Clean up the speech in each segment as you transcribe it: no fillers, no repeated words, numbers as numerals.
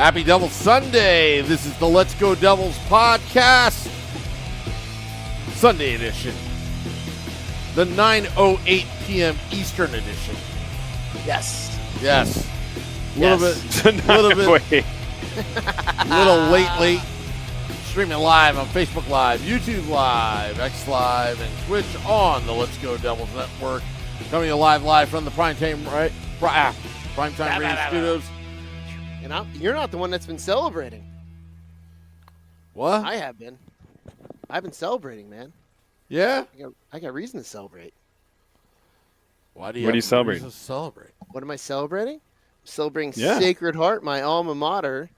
Happy Devils Sunday. This is the Let's Go Devils podcast, Sunday edition, the 9:08 p.m. Eastern edition. Yes. Yes. A little late. Streaming live on Facebook Live, YouTube Live, X Live, and Twitch on the Let's Go Devils Network. Coming to you live from the Primetime Radio Studios. And you're not the one that's been celebrating. What? I have been. I've been celebrating, man. Yeah? I got reason to celebrate. What are you celebrating? What am I celebrating? I'm celebrating Sacred Heart, my alma mater,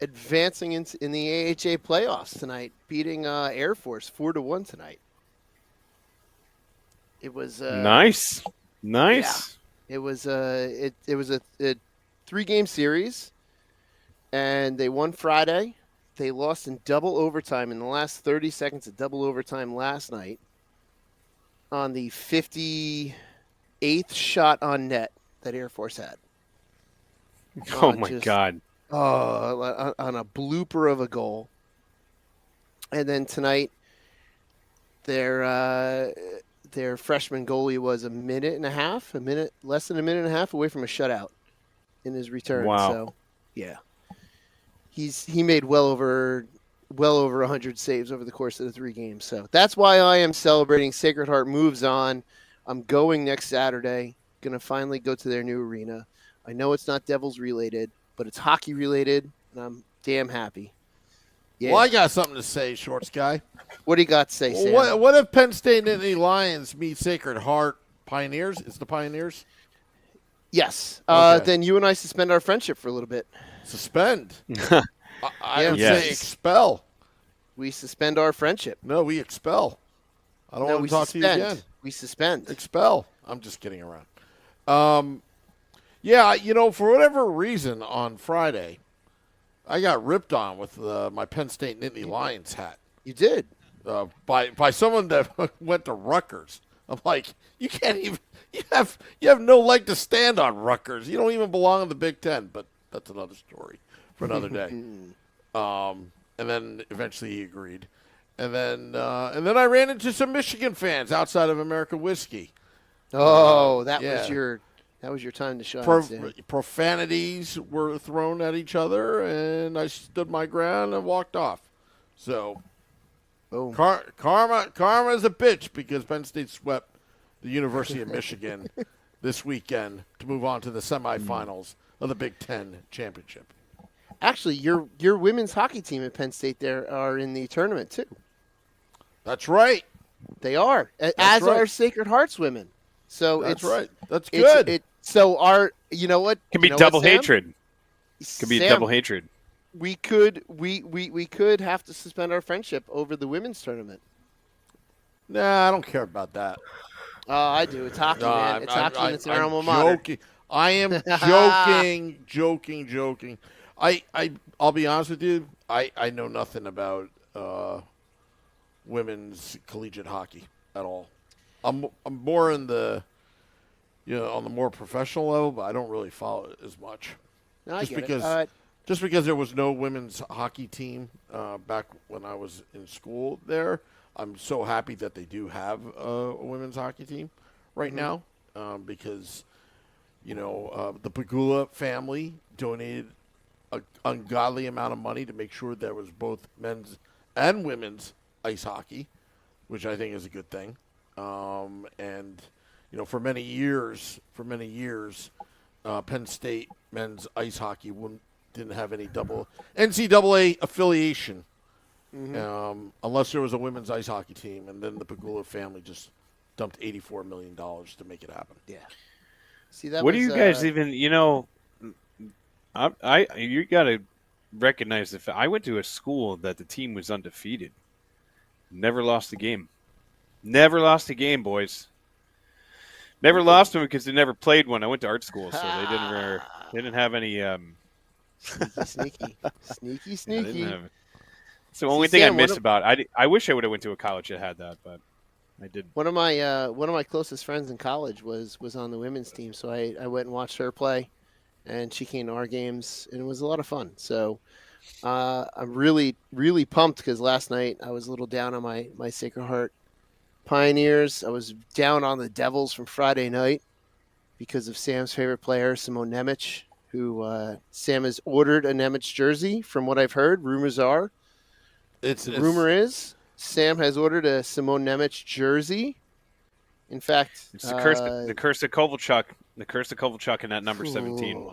advancing in the AHA playoffs tonight, beating Air Force 4-1 tonight. It was nice. Yeah, it was a 3-game series, and they won Friday. They lost in double overtime in the last 30 seconds of double overtime last night on the 58th shot on net that Air Force had. Oh my God. On a blooper of a goal. And then tonight, their freshman goalie was less than a minute and a half away from a shutout in his return. Wow. So, yeah. He made well over 100 saves over the course of the 3 games. So that's why I am celebrating. Sacred Heart moves on. I'm going next Saturday. Going to finally go to their new arena. I know it's not Devils related, but it's hockey related, and I'm damn happy. Yeah. Well, I got something to say, Shorts guy. What do you got to say, Sam? What if Penn State and the Lions meet Sacred Heart Pioneers? It's the Pioneers? Yes. Okay. Then you and I suspend our friendship for a little bit. Suspend. I would Yes. say expel. We suspend our friendship. No, we expel. I don't want to talk to you again. We suspend. Expel. I'm just kidding around. Yeah, for whatever reason on Friday, I got ripped on with my Penn State Nittany Lions hat. You did. By someone that went to Rutgers. I'm like, you can't even. You have no leg to stand on, Rutgers. You don't even belong in the Big Ten. But that's another story for another day. And then eventually he agreed. And then I ran into some Michigan fans outside of American Whiskey. Oh, that yeah. was your time to shine. Profanities were thrown at each other, and I stood my ground and walked off. So, Boom. karma is a bitch because Penn State swept the University of Michigan this weekend to move on to the semifinals of the Big Ten championship. Actually, your women's hockey team at Penn State there are in the tournament too. That's right. They are, as right. are Sacred Heart's women. So That's right. That's it's- good. So our, you know what? Could be You know double what, Sam? hatred. Could be Sam, double hatred. We could have to suspend our friendship over the women's tournament. Nah, I don't care about that. I do. It's hockey, No, man. It's hockey, and it's an I'm alma mater. joking. I am joking. I'll be honest with you. I know nothing about women's collegiate hockey at all. I'm more in the on the more professional level, but I don't really follow it as much. No, I Just get because- it. Just because there was no women's hockey team back when I was in school there, I'm so happy that they do have a women's hockey team right now because, the Pagula family donated an ungodly amount of money to make sure there was both men's and women's ice hockey, which I think is a good thing. And, for many years, Penn State men's ice hockey didn't have any double NCAA affiliation unless there was a women's ice hockey team, and then the Pagula family just dumped $84 million to make it happen. Yeah. See that? What do you guys even? You got to recognize the fact. I went to a school that the team was undefeated, never lost a game, boys. Never lost one because they never played one. I went to art school, so they didn't have any. Sneaky. It's the only thing I miss about. I wish I would have went to a college that had that, but I didn't. One of my closest friends in college was on the women's team, so I went and watched her play, and she came to our games, and it was a lot of fun. So I'm really, really pumped because last night I was a little down on my Sacred Heart Pioneers. I was down on the Devils from Friday night because of Sam's favorite player, Simone Nemec, who Sam has ordered a Nemec jersey from what I've heard. Rumors are. Rumor is Sam has ordered a Simone Nemec jersey. In fact, It's the curse of Kovalchuk. The curse of Kovalchuk in that number 17.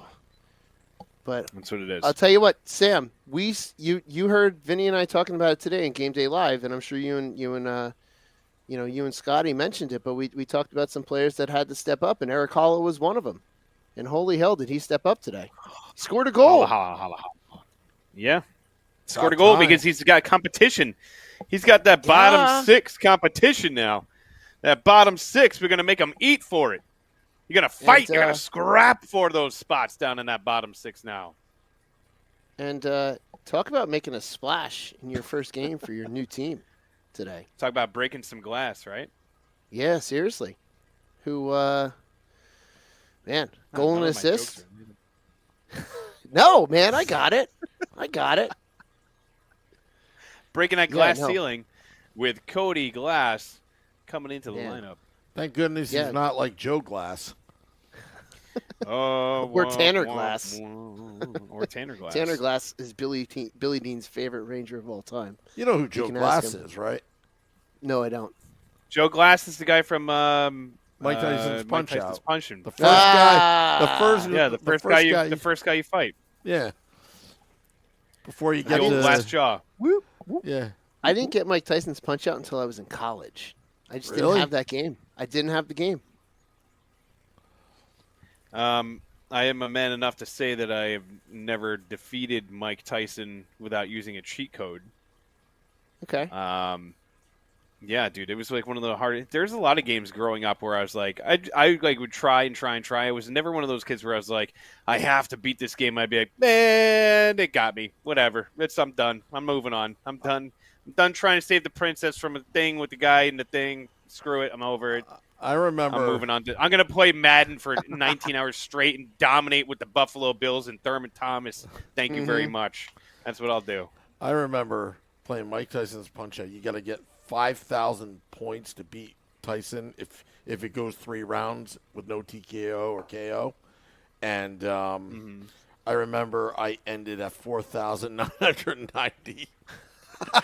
But That's what it is. I'll tell you what, Sam. You heard Vinny and I talking about it today in Game Day Live, and I'm sure you and Scotty mentioned it. But we talked about some players that had to step up, and Eric Holla was one of them. And holy hell, did he step up today? He scored a goal. Holla. Yeah, scored a goal because he's got competition. He's got that bottom six competition now. That bottom six, we're going to make them eat for it. You're going to fight. You're going to scrap for those spots down in that bottom six now. And talk about making a splash in your first game for your new team today. Talk about breaking some glass, right? Yeah, seriously. Goal and assist. No, man, I got it. Breaking that glass ceiling with Cody Glass coming into the lineup. Thank goodness he's not like Joe Glass. Or Tanner Glass. Or Tanner Glass. Tanner Glass is Billy Dean's favorite Ranger of all time. You know who Joe Glass is, right? No, I don't. Joe Glass is the guy from Mike Tyson's Punch-Out. The first guy. The first guy you fight. Yeah. Before you get the old glass jaw. Whoop, whoop. Yeah. I didn't get Mike Tyson's Punch-Out until I was in college. I just didn't have that game. I didn't have the game. I am a man enough to say that I have never defeated Mike Tyson without using a cheat code. Okay. Yeah, dude, it was like one of the hardest. There's a lot of games growing up where I was like, I like would try and try and try. I was never one of those kids where I was like, I have to beat this game. I'd be like, man, it got me. Whatever. I'm done. I'm moving on. I'm done. I'm done trying to save the princess from a thing with the guy and the thing. Screw it. I'm over it. I remember. I'm moving on. I'm going to play Madden for 19 hours straight and dominate with the Buffalo Bills and Thurman Thomas. Thank you very much. That's what I'll do. I remember playing Mike Tyson's Punch-Out. You got to get 5,000 points to beat Tyson if it goes 3 rounds with no TKO or KO. And I remember I ended at 4,990.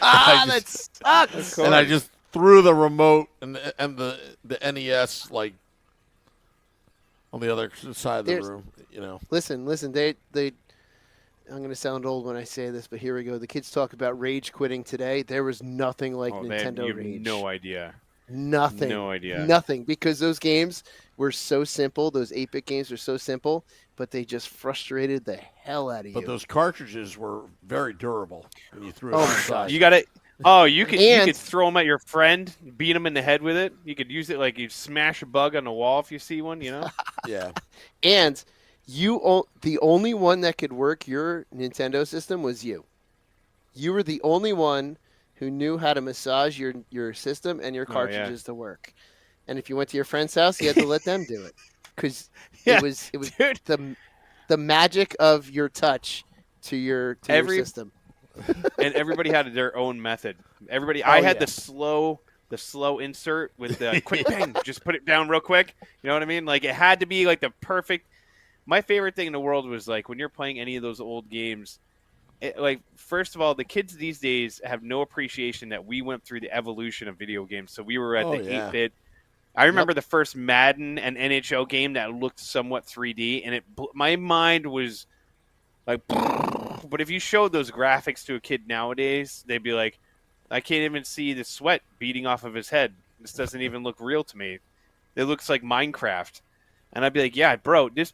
That sucks. And I just threw the remote and the NES like on the other side of the room. You know. Listen. They. I'm going to sound old when I say this, but here we go. The kids talk about rage quitting today. There was nothing like Nintendo Rage. No idea. Nothing. No idea. Nothing, because those games were so simple. Those 8-bit games were so simple, but they just frustrated the hell out of you. But those cartridges were very durable when you threw it. Oh my gosh! You got it. Oh, you could throw them at your friend, beat him in the head with it. You could use it like you smash a bug on the wall if you see one. You know. Yeah. And the only one that could work your Nintendo system was you. You were the only one who knew how to massage your system and your cartridges to work. And if you went to your friend's house, you had to let them do it, because it was the magic of your touch to your system. And everybody had their own method. I had the slow insert with the quick bang, just put it down real quick. You know what I mean? Like, it had to be like the perfect. My favorite thing in the world was like when you're playing any of those old games. First of all, the kids these days have no appreciation that we went through the evolution of video games. So we were at the 8-bit. I remember the first Madden and NHL game that looked somewhat 3D, and my mind was like. But if you showed those graphics to a kid nowadays, they'd be like, "I can't even see the sweat beating off of his head. This doesn't even look real to me. It looks like Minecraft." And I'd be like, "Yeah, bro, this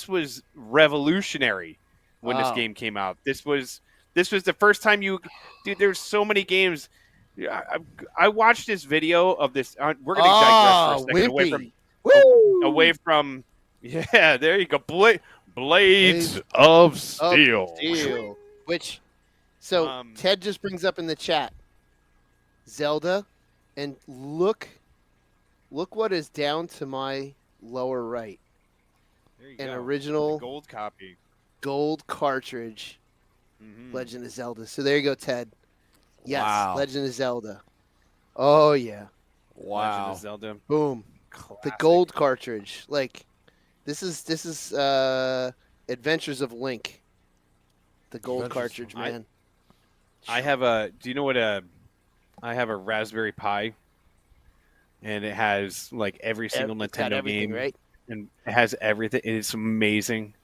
was revolutionary when this game came out. This was the first time dude. There's so many games. I watched this video of this. We're gonna digress for a second away from. Yeah, there you go. Blades of Steel. Which, Ted just brings up in the chat, Zelda, and look what is down to my lower right. There you an go. original The gold copy. gold cartridge, Mm-hmm. Legend of Zelda. So there you go, Ted. Yes, Wow. Legend of Zelda. Oh yeah, Legend Wow. of Zelda. boom. Classic. The gold cartridge. Like this is Adventures of Link. The gold Adventures- cartridge, man. I have a. Do you know what a? I have a Raspberry Pi, and it has like every single It's got Nintendo everything, game, right? and it has everything. It's amazing.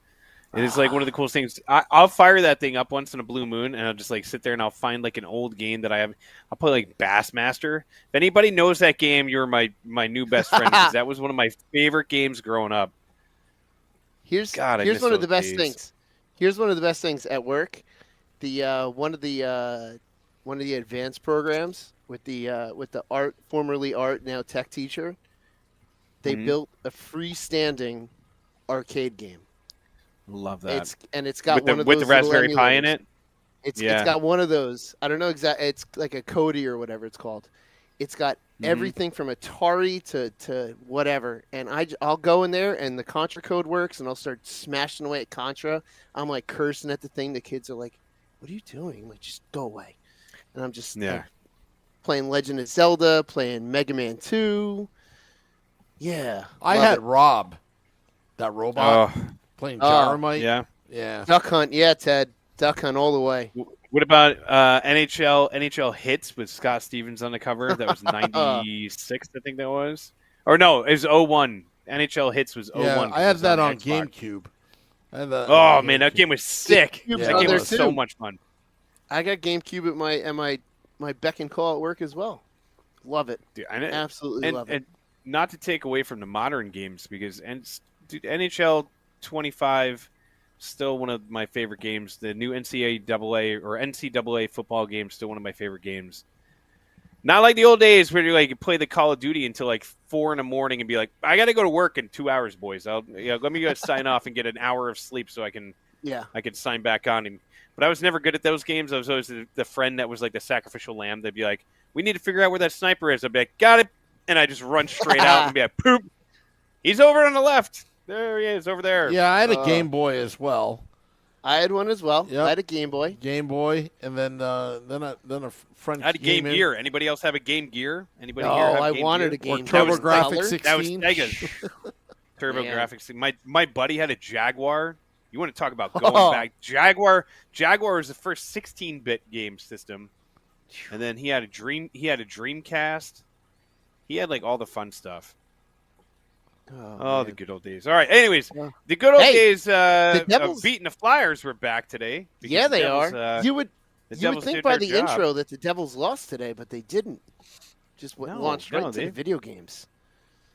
It is Ah. like one of the coolest things. I'll fire that thing up once in a blue moon, and I'll just like sit there and I'll find like an old game that I have. I'll play like Bassmaster. If anybody knows that game, you're my new best friend because that was one of my favorite games growing up. Here's God, I here's miss one of those the best days. things. Here's one of the best things at work. The one of the advanced programs with the art formerly art now tech teacher. They Mhm. built a freestanding arcade game. Love that. It's got one of with those the little Raspberry Pi in emulators. it. It's Yeah. got one of those. I don't know exactly. It's like a Kodi or whatever it's called. It's got Mhm. everything from Atari to whatever. And I'll go in there and the Contra code works and I'll start smashing away at Contra. I'm like cursing at the thing. The kids are like, "What are you doing?" I'm like, "Just go away." And I'm just Yeah. like, playing Legend of Zelda, playing Mega Man 2. Yeah, I love had it. Rob, that robot, Oh, playing Oh, Gyromite. yeah. Yeah. Duck Hunt. Yeah, Ted. Duck Hunt all the way. What about NHL Hits with Scott Stevens on the cover? That was 96, I think that was. Or no, it was 01. NHL Hits was 01. Yeah, 'cause I it had was that on Xbox. GameCube. I had that Oh on man, that GameCube. game was sick. GameCube's That on game there was so too. much fun. I got GameCube at my beck and call at work as well. Love it. Dude, Absolutely love it. and not to take away from the modern games because dude, NHL 25 still one of my favorite games. The new NCAA or NCAA football game still one of my favorite games. Not like the old days where you play the Call of Duty until like 4 a.m. and be like, I got to go to work in 2 hours, boys. Let me go sign off and get an hour of sleep so I can Yeah. sign back on. But I was never good at those games. I was always the friend that was like the sacrificial lamb. They'd be like, we need to figure out where that sniper is. I'd be like, got it. And I just run straight out and be like, poop. He's over on the left. There he is, over there. Yeah, I had a Game Boy as well. I had one as well. Yep. I had a Game Boy. Game Boy, and then a friend I had a came Game in, Gear. Anybody else have a Game Gear? Anybody Oh, here have I Game wanted Gear? a Game That was TurboGrafx Color. 16. That was Sega's. TurboGrafx. My buddy had a Jaguar. You want to talk about going back? Jaguar was the first 16-bit game system, and then he had a Dreamcast. He had like all the fun stuff. Oh, the good old days. All right. Anyways, Yeah. the good old Hey, days the of Devils- beating the Flyers were back today. because Yeah, the they Devils, are. You would Devils think did by their the job. intro that the Devils lost today, but they didn't. Just launched right into the video games.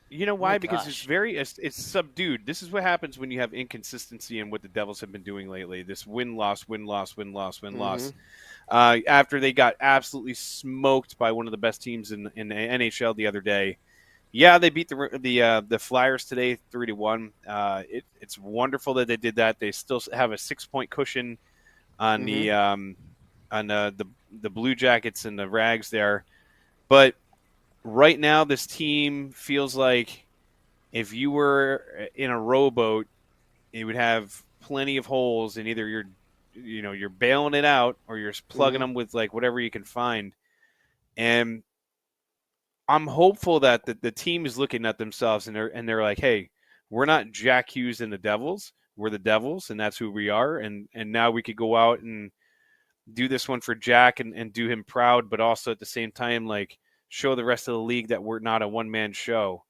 You know why? My Because gosh. it's subdued. This is what happens when you have inconsistency in what the Devils have been doing lately. This win-loss. After they got absolutely smoked by one of the best teams in the NHL the other day. Yeah, they beat the Flyers today 3-1. It's wonderful that they did that. They still have a 6-point cushion on the Blue Jackets and the Rags there, but right now this team feels like if you were in a rowboat, it would have plenty of holes, and either you're bailing it out or you're plugging them with like whatever you can find. And I'm hopeful that the team is looking at themselves and they're like, hey, we're not Jack Hughes and the Devils. We're the Devils, and that's who we are. And now we could go out and do this one for Jack and do him proud, but also at the same time, like, show the rest of the league that we're not a one-man show.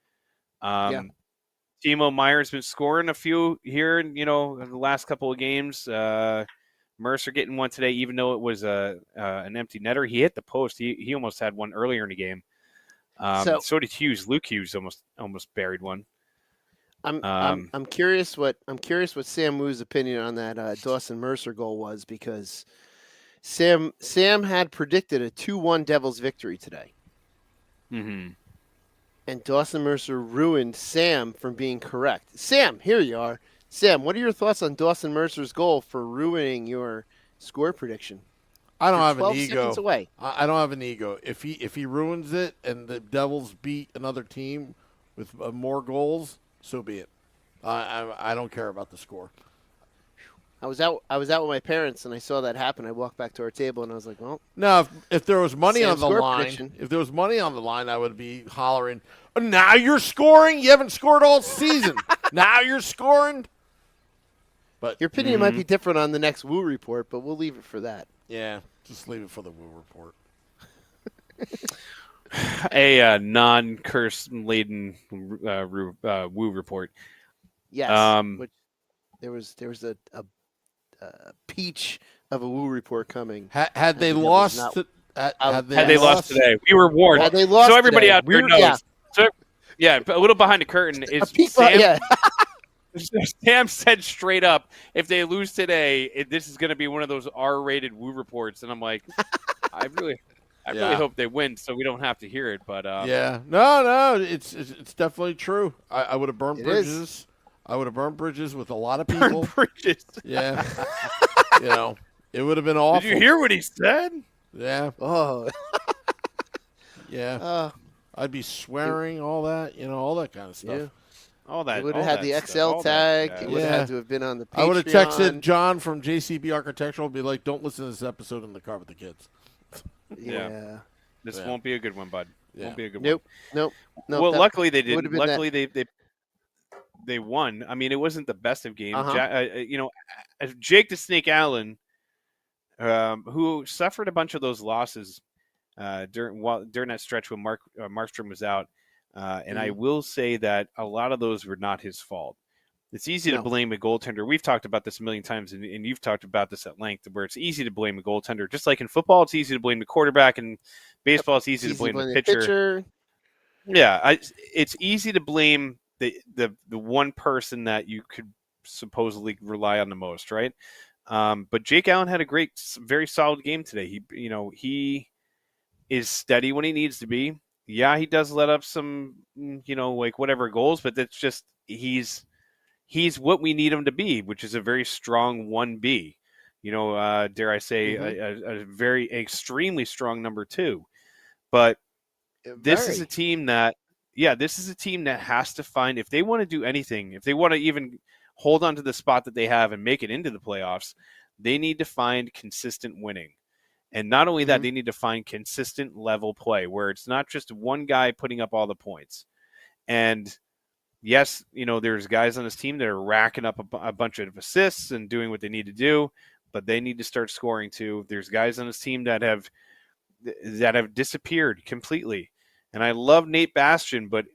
Timo Meyer's been scoring a few here, in the last couple of games. Mercer getting one today, even though it was an empty netter. He hit the post. He almost had one earlier in the game. So did Hughes. Luke Hughes almost buried one. I'm curious what Sam Woo's opinion on that Dawson Mercer goal was, because Sam had predicted a 2-1 Devils victory today. Mm-hmm. And Dawson Mercer ruined Sam from being correct. Sam, here you are. Sam, what are your thoughts on Dawson Mercer's goal for ruining your score prediction? I don't have an 12 ego. seconds away. I don't have an ego. If he ruins it and the Devils beat another team with more goals, so be it. I don't care about the score. I was out with my parents and I saw that happen. I walked back to our table and I was like, well, Now, if there was money Sam on the score line, prediction. if there was money on the line, I would be hollering, "Now you're scoring! You haven't scored all season. Now you're scoring." But your opinion might be different on the next Woo report, but we'll leave it for that. yeah, just leave it for the Woo report. A non-curse laden Woo report. Yes. Which there was a peach of a Woo report coming. Had they that was lost? not- Had Had they lost today, we were warned. Had they lost so everybody today, out there we're- knows. yeah. So, yeah, but a little behind the curtain is peek Sam. yeah. Sam said straight up, if they lose today, this is going to be one of those R-rated Woo reports. And I'm like, I really hope they win, so we don't have to hear it. But yeah, no, it's definitely true. I would have burned It bridges. is. I would have burned bridges with a lot of people. Bridges. Yeah, it would have been awful. Did you hear what he said? Yeah, Oh. yeah. I'd be swearing all that, all that kind of stuff. Yeah. All that. It would have all had that the stuff, XL all tag. that, It yeah. would have Yeah. had to have been on the Patreon. I would have texted John from JCB Architectural and be like, "Don't listen to this episode in the car with the kids." Yeah. This Yeah. won't be a good one, bud. Yeah. Won't be a good Nope. one. Nope. Well, that- luckily they would've didn't. been that- Luckily they won. I mean, it wasn't the best of games. Uh-huh. Jake the Snake Allen, who suffered a bunch of those losses during that stretch when Markstrom was out, and I will say that a lot of those were not his fault. It's easy to No. blame a goaltender. We've talked about this a million times, and you've talked about this at length, where it's easy to blame a goaltender. Just like in football, it's easy to blame the quarterback, and baseball, it's easy to blame the pitcher. Yeah, it's easy to blame the one person that you could supposedly rely on the most, right? But Jake Allen had a very solid game today. He is steady when he needs to be. Yeah, he does let up some, whatever goals, but that's just he's what we need him to be, which is a very strong 1B. Dare I say, a very extremely strong number 2. But this is a team that has to find, if they want to do anything, if they want to even hold on to the spot that they have and make it into the playoffs, they need to find consistent winning. And not only that, they need to find consistent level play where it's not just one guy putting up all the points. And yes, there's guys on this team that are racking up a bunch of assists and doing what they need to do, but they need to start scoring too. There's guys on this team that have disappeared completely. And I love Nate Bastian, but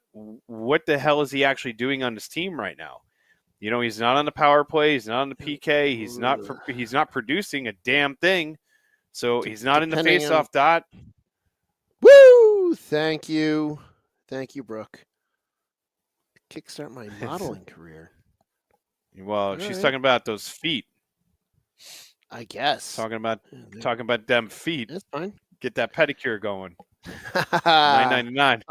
what the hell is he actually doing on this team right now? He's not on the power play. He's not on the PK. He's not producing a damn thing. So he's not in the face-off dot. Woo! Thank you, Brooke. Kickstart my modeling career. Well, she's talking about those feet. I guess. Talking about them feet. That's fine. Get that pedicure going. $9.99.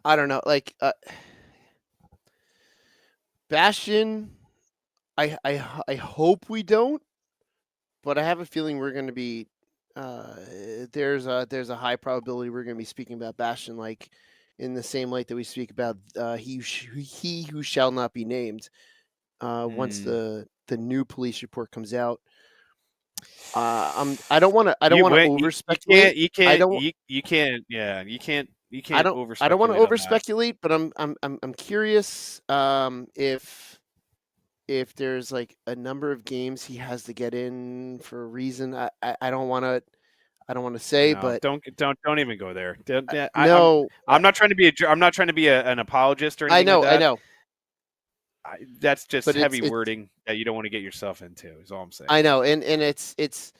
I don't know. Like Bastion, I hope we don't, but I have a feeling we're going to be. There's a high probability we're going to be speaking about Bastion like in the same light that we speak about he who shall not be named. Once the new police report comes out. I don't want to over speculate. You can't over I don't want to over speculate, but I'm curious if there's like a number of games he has to get in for a reason. I don't want to say, but don't even go there. No, I'm not trying to be an apologist or anything. I know. That's just But heavy it's wording that you don't want to get yourself into. Is all I'm saying. I know, and it's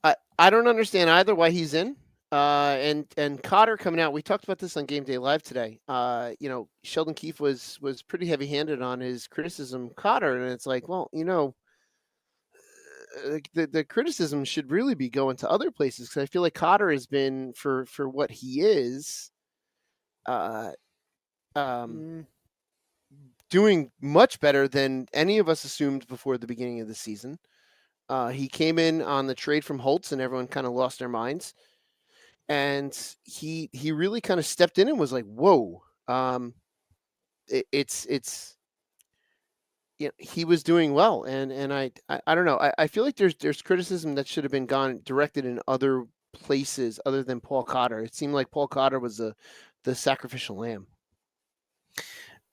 I don't understand either why he's in. And Cotter coming out. We talked about this on Game Day Live today. Sheldon Keefe was pretty heavy-handed on his criticism of Cotter, and it's like, well, the criticism should really be going to other places because I feel like Cotter has been for what he is, doing much better than any of us assumed before the beginning of the season. He came in on the trade from Holtz, and everyone kind of lost their minds. and he really kind of stepped in and was like, "Whoa." It's he was doing well, and I don't know. I feel like there's criticism that should have been gone directed in other places other than Paul Cotter. It seemed like Paul Cotter was the sacrificial lamb.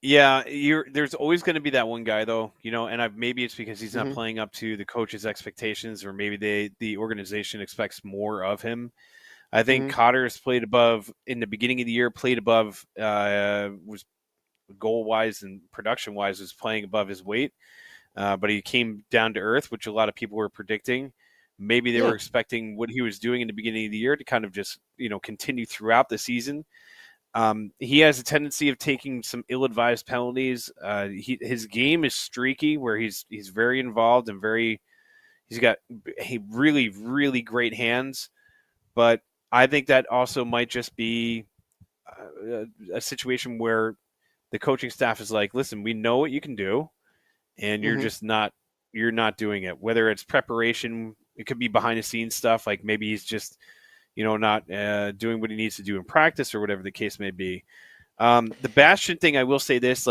Yeah, there's always going to be that one guy though, and maybe it's because he's not Hmm. playing up to the coach's expectations, or maybe the organization expects more of him. I think Hmm. Cotter's played above in the beginning of the year, played above, was goal wise and production wise was playing above his weight, but he came down to earth, which a lot of people were predicting. Maybe they were Yeah. expecting what he was doing in the beginning of the year to kind of just continue throughout the season. He has a tendency of taking some ill-advised penalties. His game is streaky, where he's very involved and he's got really really great hands. But I think that also might just be a situation where the coaching staff is like, listen, we know what you can do, and Hmm. you're not doing it. Whether it's preparation, it could be behind the scenes stuff, like maybe he's just not doing what he needs to do in practice or whatever the case may be. The Bastion thing, I will say this: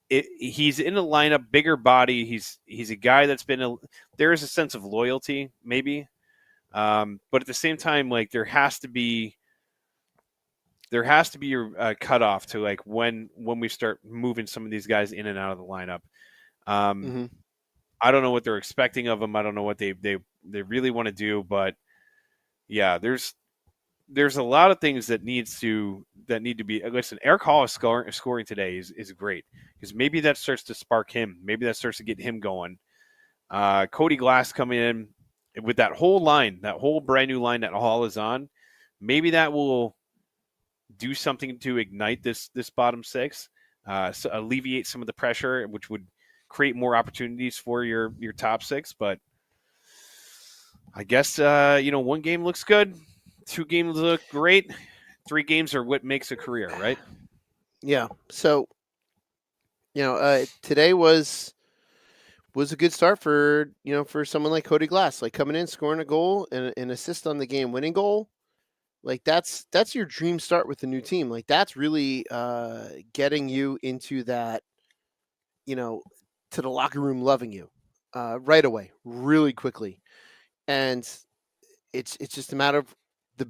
he's in a lineup, bigger body. He's a guy that's there is a sense of loyalty, maybe, but at the same time, like there has to be a cutoff to like when we start moving some of these guys in and out of the lineup. Um, Hmm. I don't know what they're expecting of them. I don't know what they really want to do, but yeah, there's a lot of things that need to be. Listen, Eric Hall is scoring today is great, because maybe that starts to spark him. Maybe that starts to get him going. Cody Glass coming in with that whole brand new line that Hall is on. Maybe that will do something to ignite this bottom six, so alleviate some of the pressure, which would create more opportunities for your top six. But I guess one game looks good, 2 games look great, 3 games are what makes a career, right? Yeah. So today was a good start for for someone like Cody Glass, like coming in, scoring a goal and an assist on the game winning goal. Like that's your dream start with the new team. Like that's really getting you into that, you know, to the locker room loving you right away, really quickly. And it's just a matter of the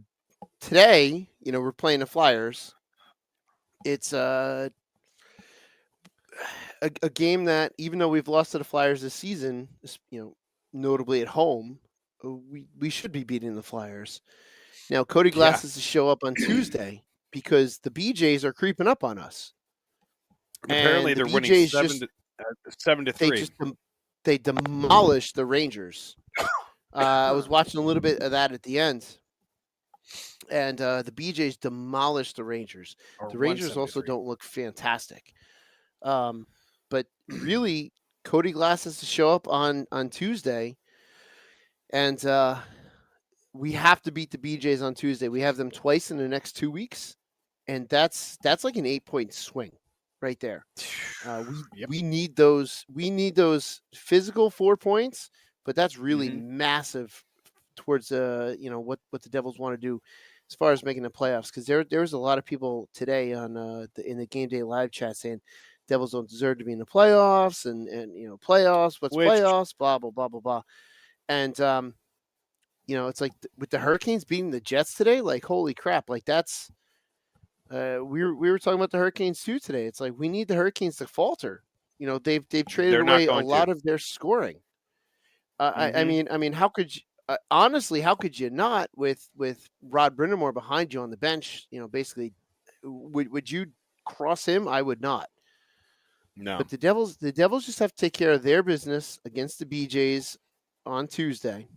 today, we're playing the Flyers. It's a game that, even though we've lost to the Flyers this season, notably at home, we should be beating the Flyers. Now, Cody Yeah. Glass is to show up on Tuesday because the BJs are creeping up on us, and Apparently the they're winning BJs just 7-3. they demolished the Rangers. I was watching a little bit of that at the end, and the BJs demolished the Rangers. Or The won Rangers also 7-3. don't look fantastic, but really, Cody Glass has to show up on Tuesday, and we have to beat the BJs on Tuesday. We have them twice in the next 2 weeks, and that's like an 8-point swing right there. Yep. We need those physical 4 points, but that's really Hmm. massive towards what the Devils want to do as far as making the playoffs. Because there was a lot of people today on in the game day live chat saying Devils don't deserve to be in the playoffs, and playoffs, what's Which playoffs, blah blah blah blah blah, and it's like with the Hurricanes beating the Jets today, like holy crap, like that's we were talking about the Hurricanes too today. It's like we need the Hurricanes to falter. They've traded they're not away a going to. lot of their scoring. Hmm. I mean, how could you, honestly, how could you not with Rod Brindamore behind you on the bench? Basically, would you cross him? I would not. No. But the Devils just have to take care of their business against the BJs on Tuesday,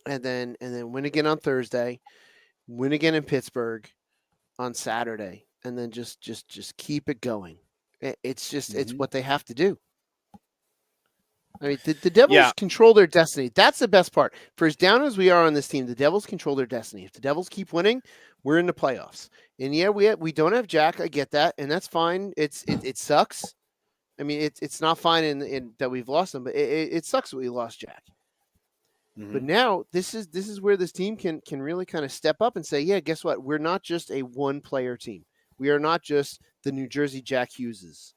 and then win again on Thursday, win again in Pittsburgh on Saturday, and then just keep it going. It's Hmm. what they have to do. I mean, the Devils Yeah. control their destiny. That's the best part. For as down as we are on this team, the Devils control their destiny. If the Devils keep winning, we're in the playoffs. And yeah, we don't have Jack. I get that, and that's fine. It sucks. I mean, it's not fine in that we've lost him, but it sucks that we lost Jack. But now this is where this team can really kind of step up and say, yeah, guess what? We're not just a one player team. We are not just the New Jersey Jack Hugheses.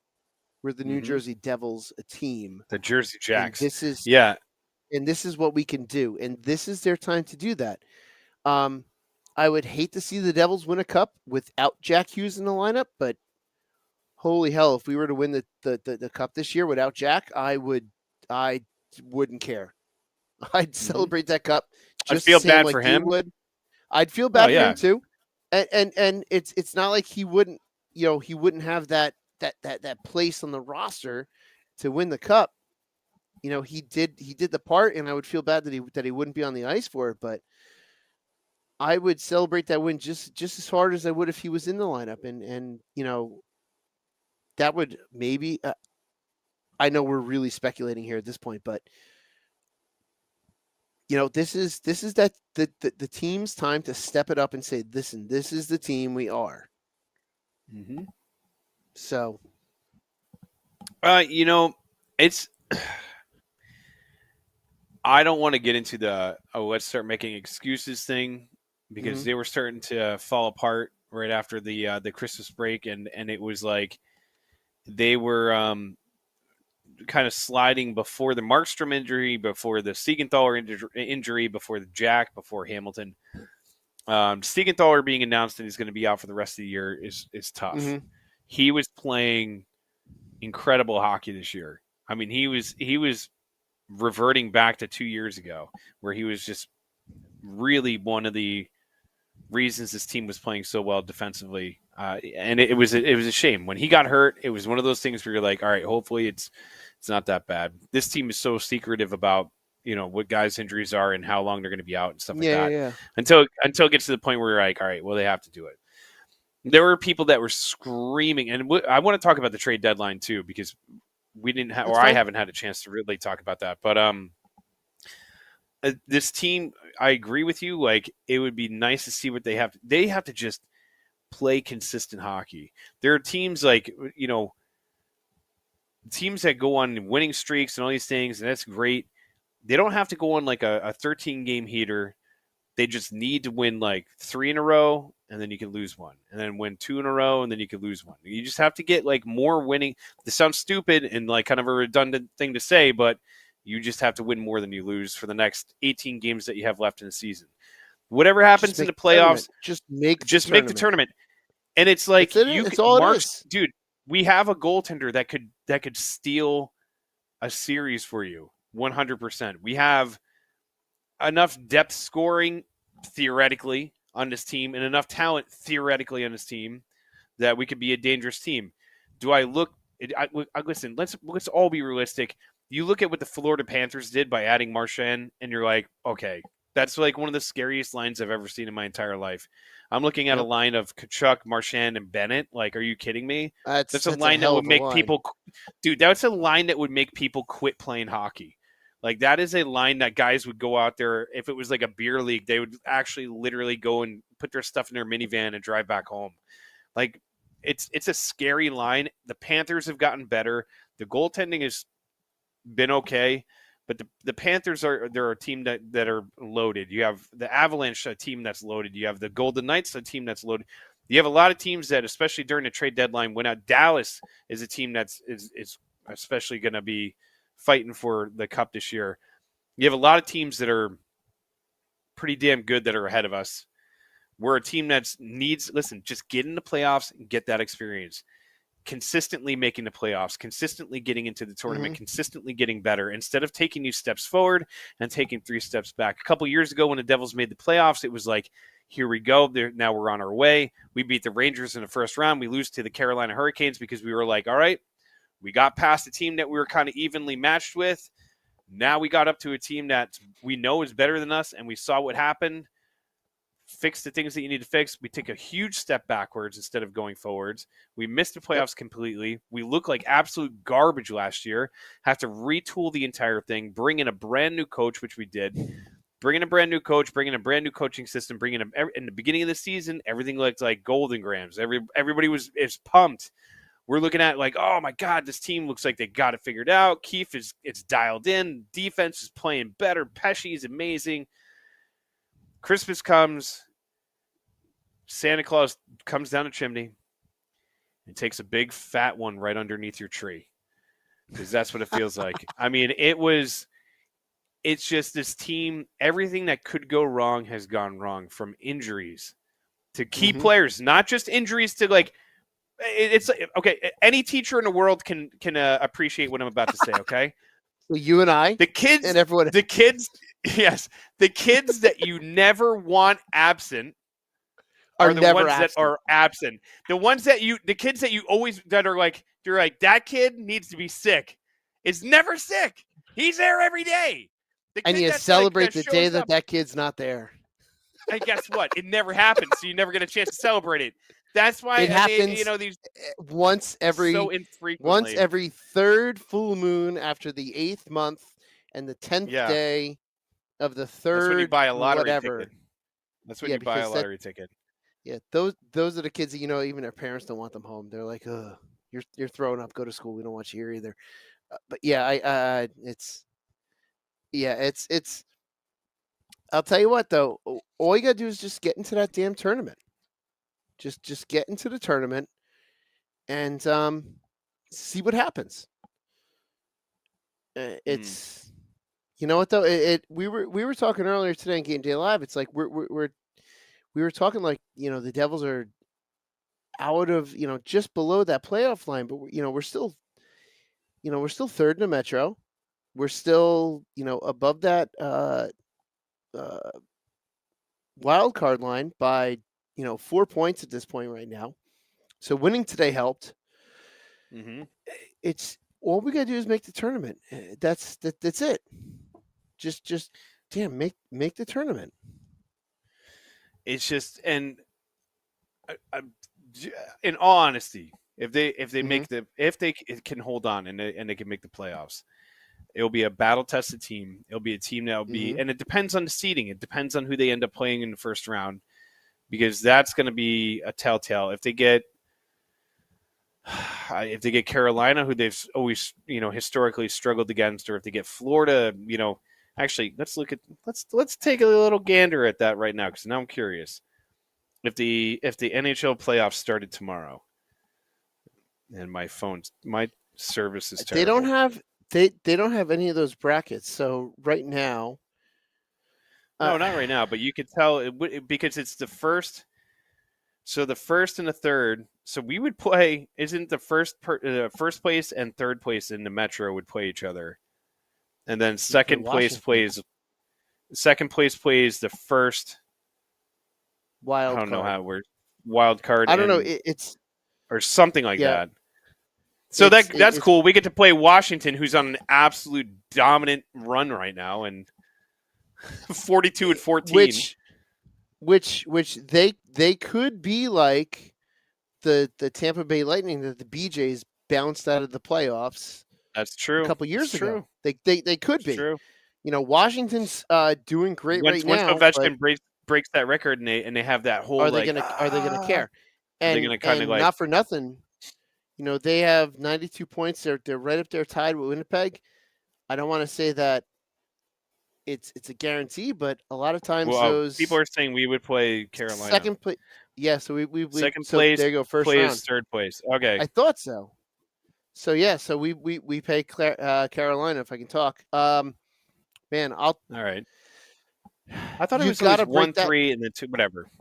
We're the New Jersey Devils, a team. The Jersey And Jacks. this is Yeah. and this is what we can do. And this is their time to do that. I would hate to see the Devils win a cup without Jack Hughes in the lineup, but holy hell, if we were to win the cup this year without Jack, I wouldn't care. I'd celebrate that cup just I'd feel the same bad like for Dean him. would. I'd feel bad for yeah. him too. And it's not like he wouldn't have that place on the roster to win the cup. He did the part, and I would feel bad that he wouldn't be on the ice for it, but I would celebrate that win just as hard as I would if he was in the lineup, and that would maybe. I know we're really speculating here at this point, but this is that the team's time to step it up and say, listen, this is the team we are. So, it's. I don't want to get into the let's start making excuses thing, because they were starting to fall apart right after the Christmas break, and it was like they were kind of sliding before the Markstrom injury, before the Siegenthaler injury, before the Jack, before Hamilton. Siegenthaler being announced that he's going to be out for the rest of the year is tough. He was playing incredible hockey this year. I mean, he was reverting back to 2 years ago, where he was just really one of the reasons this team was playing so well defensively. And it was a shame when he got hurt. It was one of those things where you're like, all right, hopefully it's not that bad. This team is so secretive about what guys' injuries are and how long they're going to be out and stuff like that. Yeah. Until it gets to the point where you're like, all right, well, they have to do it. There were people that were screaming, and I want to talk about the trade deadline too, because we didn't have, or I haven't had a chance to really talk about that. But this team, I agree with you. Like, it would be nice to see what they have. They have to just play consistent hockey. There are teams like, teams that go on winning streaks and all these things, and that's great. They don't have to go on like a 13-game heater. They just need to win like 3 in a row, and then you can lose one, and then win 2 in a row, and then you can lose one. You just have to get like more winning. This sounds stupid and like kind of a redundant thing to say, but you just have to win more than you lose for the next 18 games that you have left in the season. Whatever happens in the playoffs, just make the tournament. And it's like, it's all it is. Dude, we have a goaltender that could steal a series for you 100%. We have enough depth scoring theoretically on this team and enough talent theoretically on this team that we could be a dangerous team. Do I look? Listen, let's all be realistic. You look at what the Florida Panthers did by adding Marchand, and you're like, okay, that's like one of the scariest lines I've ever seen in my entire life. I'm looking at a line of Tkachuk, Marchand, and Bennett. Like, are you kidding me? That's a line that would make people, dude. That's a line that would make people quit playing hockey. Like, that is a line that guys would go out there. If it was like a beer league, they would actually literally go and put their stuff in their minivan and drive back home. Like, it's a scary line. The Panthers have gotten better. The goaltending has been okay, but the Panthers they're a team that are loaded. You have the Avalanche, a team that's loaded. You have the Golden Knights, a team that's loaded. You have a lot of teams that, especially during the trade deadline, went out. Dallas is a team that's is especially going to be fighting for the cup this year. You have a lot of teams that are pretty damn good that are ahead of us. We're a team that just get in the playoffs and get that experience. Consistently making the playoffs, consistently getting into the tournament, consistently getting better, instead of taking new steps forward and taking 3 steps back. A couple years ago when the Devils made the playoffs, it was like, here we go. Now we're on our way. We beat the Rangers in the first round. We lose to the Carolina Hurricanes because we were like, all right, we got past a team that we were kind of evenly matched with. Now we got up to a team that we know is better than us, and we saw what happened. Fix the things that you need to fix. We take a huge step backwards instead of going forwards. We missed the playoffs completely. We look like absolute garbage last year. Have to retool the entire thing, bring in a brand new coach, which we did. Bring in a brand new coach, bring in a brand new coaching system, in the beginning of the season, everything looked like golden grams. Everybody is pumped. we're looking at like, oh my God, this team looks like they got it figured out. Keefe it's dialed in. Defense is playing better. Pesci is amazing. Christmas comes. Santa Claus comes down the chimney and takes a big fat one right underneath your tree, because that's what it feels like. I mean, it's just this team. Everything that could go wrong has gone wrong, from injuries to key players, not just injuries to like. It's okay. Any teacher in the world can appreciate what I'm about to say. Okay, So you and I, the kids and everyone, yes, the kids that you never want absent are the never ones absent. that are absent. The kids that you always that are like, you're like, that kid needs to be sick. Is never sick. He's there every day. And you celebrate the day that kid's not there. And guess what? It never happens, so you never get a chance to celebrate it. That's why It happens. These once every so infrequently. once every third full moon after the 8th month and the 10th day of the third. That's when you buy a lottery whatever. ticket. That's when you buy a lottery ticket. Yeah, those are the kids that even their parents don't want them home. They're like, "Ugh, you're throwing up. Go to school. We don't want you here either." But yeah, it's. I'll tell you what though, all you gotta do is just get into that damn tournament. Just get into the tournament and see what happens. It's you know what though, we were talking earlier today in Game Day Live. It's like we were talking like the Devils are out of just below that playoff line, but we're still third in the Metro. We're still above that wild card line by 4 points at this point right now. So winning today helped. It's all we gotta do is make the tournament. That's it. Just damn, make the tournament. It's just, and in all honesty, if they make if they can hold on and they can make the playoffs, it'll be a battle tested team. It'll be a team that will be, and it depends on the seeding. It depends on who they end up playing in the first round, because that's going to be a telltale. If they get Carolina, who they've always historically struggled against, or if they get Florida, actually let's take a little gander at that right now, because now I'm curious. If the NHL playoffs started tomorrow, and my service is terrible. They don't have any of those brackets. So right now, no, not right now, but you could tell because it's the first. So the first and the third. So we would play. Isn't the first place and third place in the Metro would play each other, and then second place plays the first. Wild. I don't know how it works. Wild card. I don't know. It's or something like that. So that's cool. We get to play Washington, who's on an absolute dominant run right now, and 42-14. Which they could be like the Tampa Bay Lightning that the BJs bounced out of the playoffs. That's true. A couple years That's ago. True. They could be. True. Washington's doing great right now. Once Ovechkin breaks that record, and they have that whole. Are they gonna care? And they're gonna kind of like, not for nothing. They have 92 points. They're right up there tied with Winnipeg. I don't want to say that it's a guarantee, but a lot of times those people are saying we would play Carolina. Second place. Yeah, so we second place. There you go. First round. Third place. Okay. I thought so. So yeah, so we pay Carolina, if I can talk. Man, all right. I thought it was 1-3 and then 2, whatever.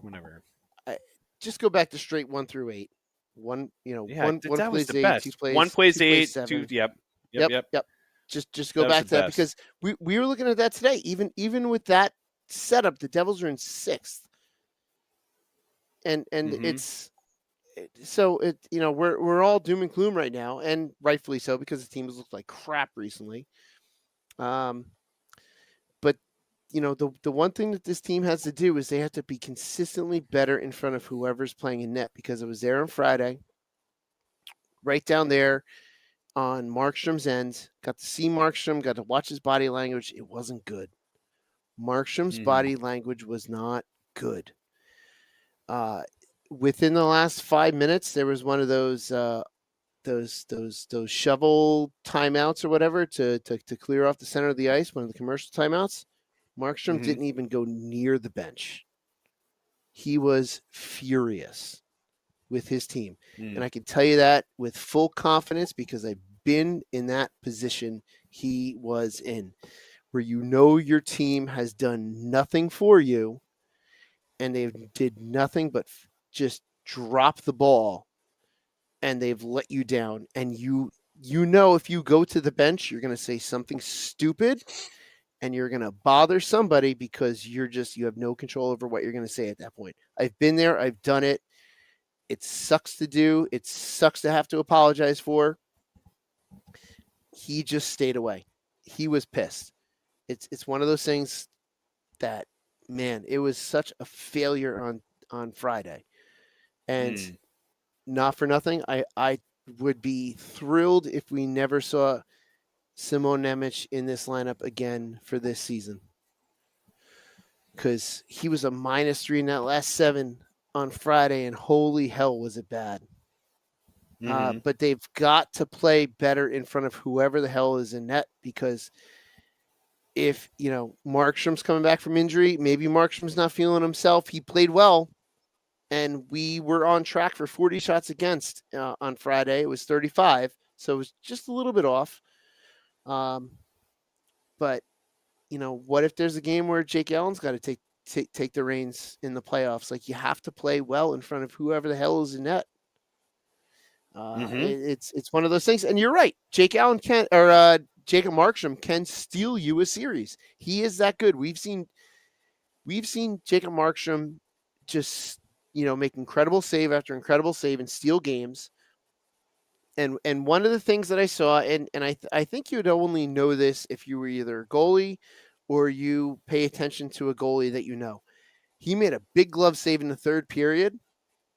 Just go back to straight 1 through 8. One plays 8, best. 2 plays. One plays 8, 7. 2. Yep. Just go back to that, because we were looking at that today. Even with that setup, the Devils are in 6th, and it's so we're all doom and gloom right now, and rightfully so, because the team has looked like crap recently. But the one thing that this team has to do is they have to be consistently better in front of whoever's playing in net, because it was there on Friday, right down there on Markstrom's end. Got to see Markstrom, got to watch his body language. It wasn't good. Markstrom's body language was not good. Within the last 5 minutes, there was one of those those shovel timeouts or whatever to clear off the center of the ice, one of the commercial timeouts. Markstrom didn't even go near the bench. He was furious with his team. And I can tell you that with full confidence because I've been in that position he was in, where your team has done nothing for you and they did nothing but just drop the ball and they've let you down. And if you go to the bench, you're going to say something stupid and you're going to bother somebody because you have no control over what you're going to say at that point. I've been there. I've done it. It sucks to do. It sucks to have to apologize for. He just stayed away. He was pissed. It's one of those things that, man, it was such a failure on Friday. And not for nothing, I would be thrilled if we never saw Simon Nemec in this lineup again for this season. Because he was a -3 in that last 7 on Friday, and holy hell was it bad. But they've got to play better in front of whoever the hell is in net, because if, Markstrom's coming back from injury, maybe Markstrom's not feeling himself. He played well, and we were on track for 40 shots against on Friday. It was 35, so it was just a little bit off. But, what if there's a game where Jake Allen's got to take the reins in the playoffs? Like, you have to play well in front of whoever the hell is in net. It's one of those things, and you're right. Jacob Markstrom can steal you a series. He is that good. We've seen Jacob Markstrom just make incredible save after incredible save and steal games. And one of the things that I saw, and I think you'd only know this if you were either a goalie or you pay attention to a goalie that he made a big glove save in the third period.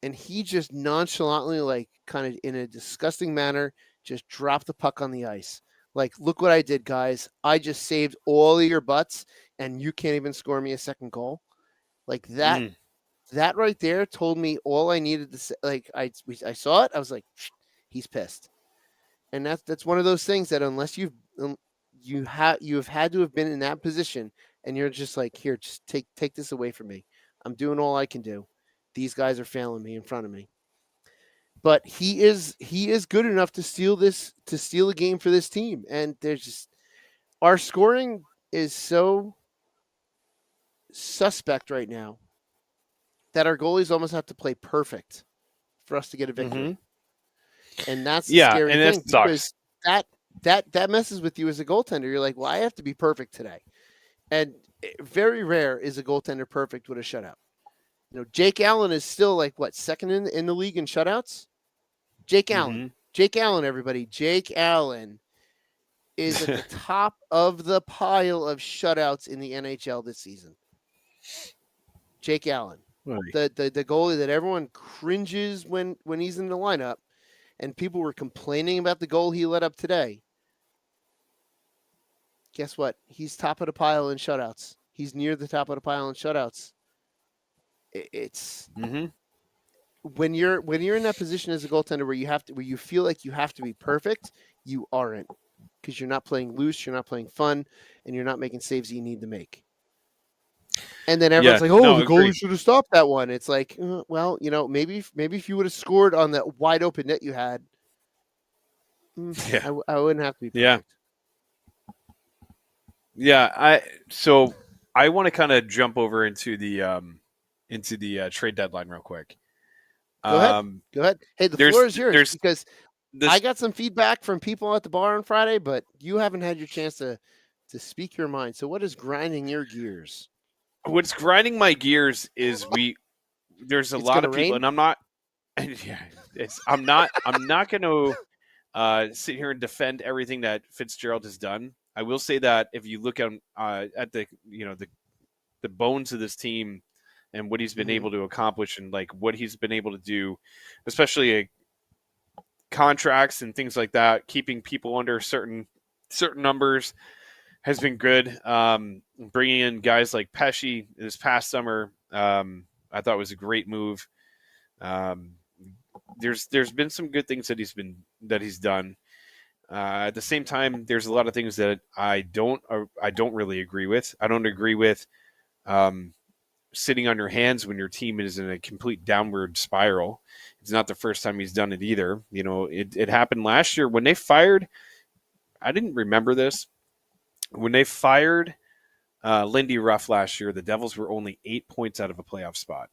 And he just nonchalantly, like, kind of in a disgusting manner, just dropped the puck on the ice. Like, look what I did, guys. I just saved all of your butts, and you can't even score me a second goal. Like, that right there told me all I needed to say. Like, I saw it. I was like, he's pissed. And that's one of those things that unless you have had to have been in that position, and you're just like, here, just take this away from me. I'm doing all I can do. These guys are failing me in front of me. But he is good enough to steal a game for this team. And our scoring is so suspect right now that our goalies almost have to play perfect for us to get a victory. And that's the scary thing, because that messes with you as a goaltender. You're like, well, I have to be perfect today. And very rare is a goaltender perfect with a shutout. Jake Allen is still like second in the league in shutouts. Jake Allen, everybody. Jake Allen is at the top of the pile of shutouts in the NHL this season. Jake Allen, the goalie that everyone cringes when he's in the lineup, and people were complaining about the goal he let up today. Guess what? He's top of the pile in shutouts. He's near the top of the pile in shutouts. It's when you're in that position as a goaltender where you feel like you have to be perfect, you aren't, because you're not playing loose, you're not playing fun, and you're not making saves that you need to make. And then everyone's the goalie should have stopped that one. It's like, well, maybe if you would have scored on that wide open net you had, I wouldn't have to be perfect. So I want to kind of jump over into the trade deadline real quick. Go ahead. Hey, the floor is yours, because I got some feedback from people at the bar on Friday, but you haven't had your chance to speak your mind. So what is grinding your gears? What's grinding my gears is there's a lot of people, rain? and I'm not. I'm not going to sit here and defend everything that Fitzgerald has done. I will say that if you look at the the bones of this team and what he's been able to accomplish, and like what he's been able to do, especially contracts and things like that, keeping people under certain numbers, has been good. Bringing in guys like Pesci this past summer, I thought was a great move. there's been some good things that he's done. At the same time, there's a lot of things that I don't really agree with. I don't agree with sitting on your hands when your team is in a complete downward spiral. It's not the first time he's done it either. You know, it happened last year when they fired. I didn't remember this. When they fired Lindy Ruff last year, the Devils were only 8 points out of a playoff spot.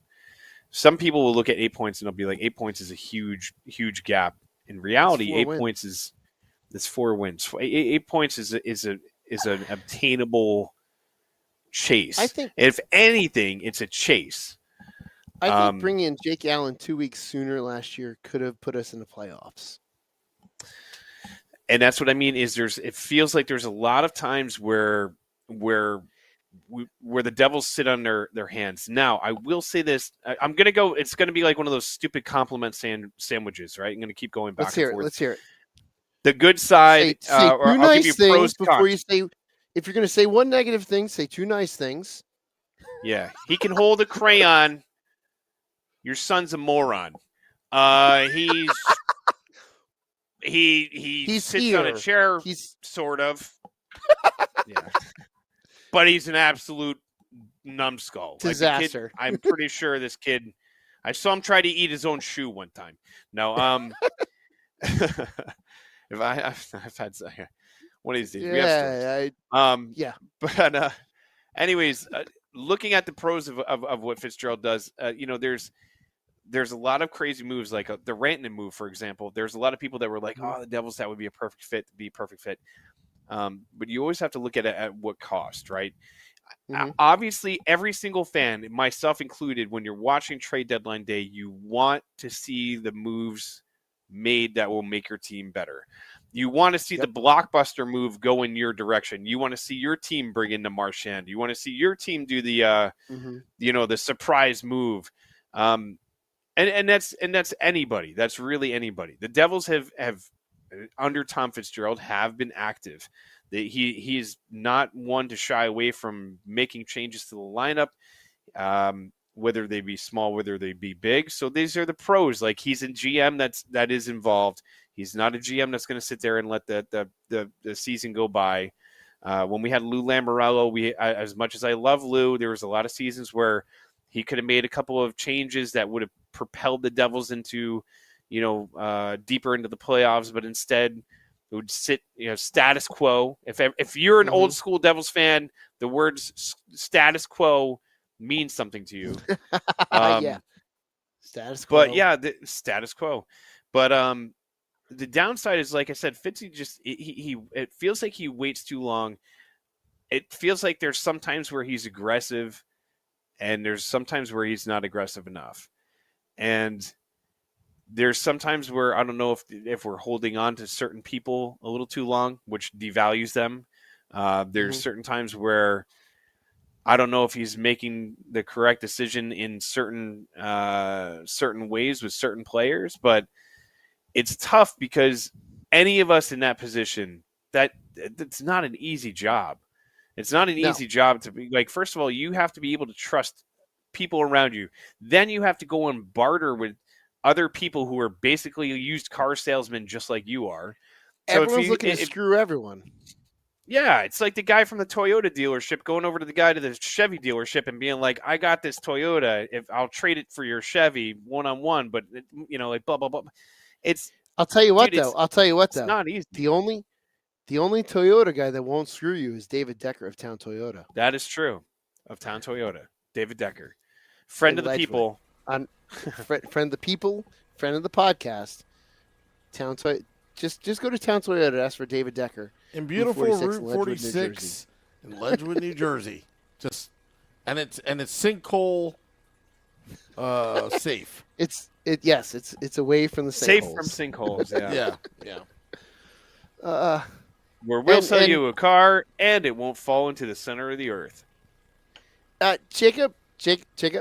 Some people will look at 8 points and they'll be like, 8 points is a huge, huge gap. In reality, 8 points is 4 wins. 8 points is an obtainable chase. I think, if anything, it's a chase. I think bringing in Jake Allen 2 weeks sooner last year could have put us in the playoffs. And that's what I mean. It feels like there's a lot of times where the Devils sit on their hands. Now, I will say this. I'm going to go. It's going to be like one of those stupid compliment sandwiches, right? I'm going to keep going back and forth. Let's hear it. The good side, say or two I'll nice give you things pros, before cons. you say. If you're going to say one negative thing, say 2 nice things. Yeah, he can hold a crayon. Your son's a moron. He sits here. on a chair, He's sort of. Yeah, but he's an absolute numbskull. Disaster. Like I'm pretty sure this kid. I saw him try to eat his own shoe one time. No, if I've had one of these days. Yeah. But anyways, looking at the pros of what Fitzgerald does, there's a lot of crazy moves, like the Rantanen move, for example. There's a lot of people that were like, "Oh, the Devils, that would be a perfect fit." But you always have to look at it at what cost, right? Mm-hmm. Obviously, every single fan, myself included, when you're watching trade deadline day, you want to see the moves made that will make your team better. You want to see the blockbuster move go in your direction. You want to see your team bring in the Marchand. You want to see your team do the the surprise move. And that's anybody. That's really anybody. The Devils have under Tom Fitzgerald have been active. He's not one to shy away from making changes to the lineup, whether they be small, whether they be big. So these are the pros. Like, he's a GM that is involved. He's not a GM that's going to sit there and let the season go by. When we had Lou Lamoriello, as much as I love Lou, there was a lot of seasons where he could have made a couple of changes that would have propelled the Devils into, deeper into the playoffs, but instead it would sit, status quo. If you're an old school Devils fan, the words status quo means something to you. Yeah. Status quo. But yeah, the status quo. But the downside is, like I said, Fitzy just it feels like he waits too long. It feels like there's sometimes where he's aggressive, and there's sometimes where he's not aggressive enough. And there's sometimes where I don't know if we're holding on to certain people a little too long, which devalues them. There's certain times where I don't know if he's making the correct decision in certain ways with certain players, but it's tough because any of us in that position, that's not an easy job. It's not an easy job to be like. First of all, you have to be able to trust people around you. Then you have to go and barter with other people who are basically used car salesmen, just like you are. So everyone's looking to screw everyone. Yeah, it's like the guy from the Toyota dealership going over to the guy to the Chevy dealership and being like, "I got this Toyota. If I'll trade it for your Chevy one-on-one," but like blah blah blah. I'll tell you what, though. It's not easy. The only Toyota guy that won't screw you is David Decker of Town Toyota. That is true. Of Town Toyota, David Decker, friend of the people. Friend of the people, friend of the podcast. Town Toyota. Just go to Town Toyota and ask for David Decker. In beautiful Route 46 in Ledgewood, New Jersey. And it's sinkhole safe. It's away from the sinkholes. Safe from sinkholes. Yeah. Where we'll sell you a car and it won't fall into the center of the earth. Jacob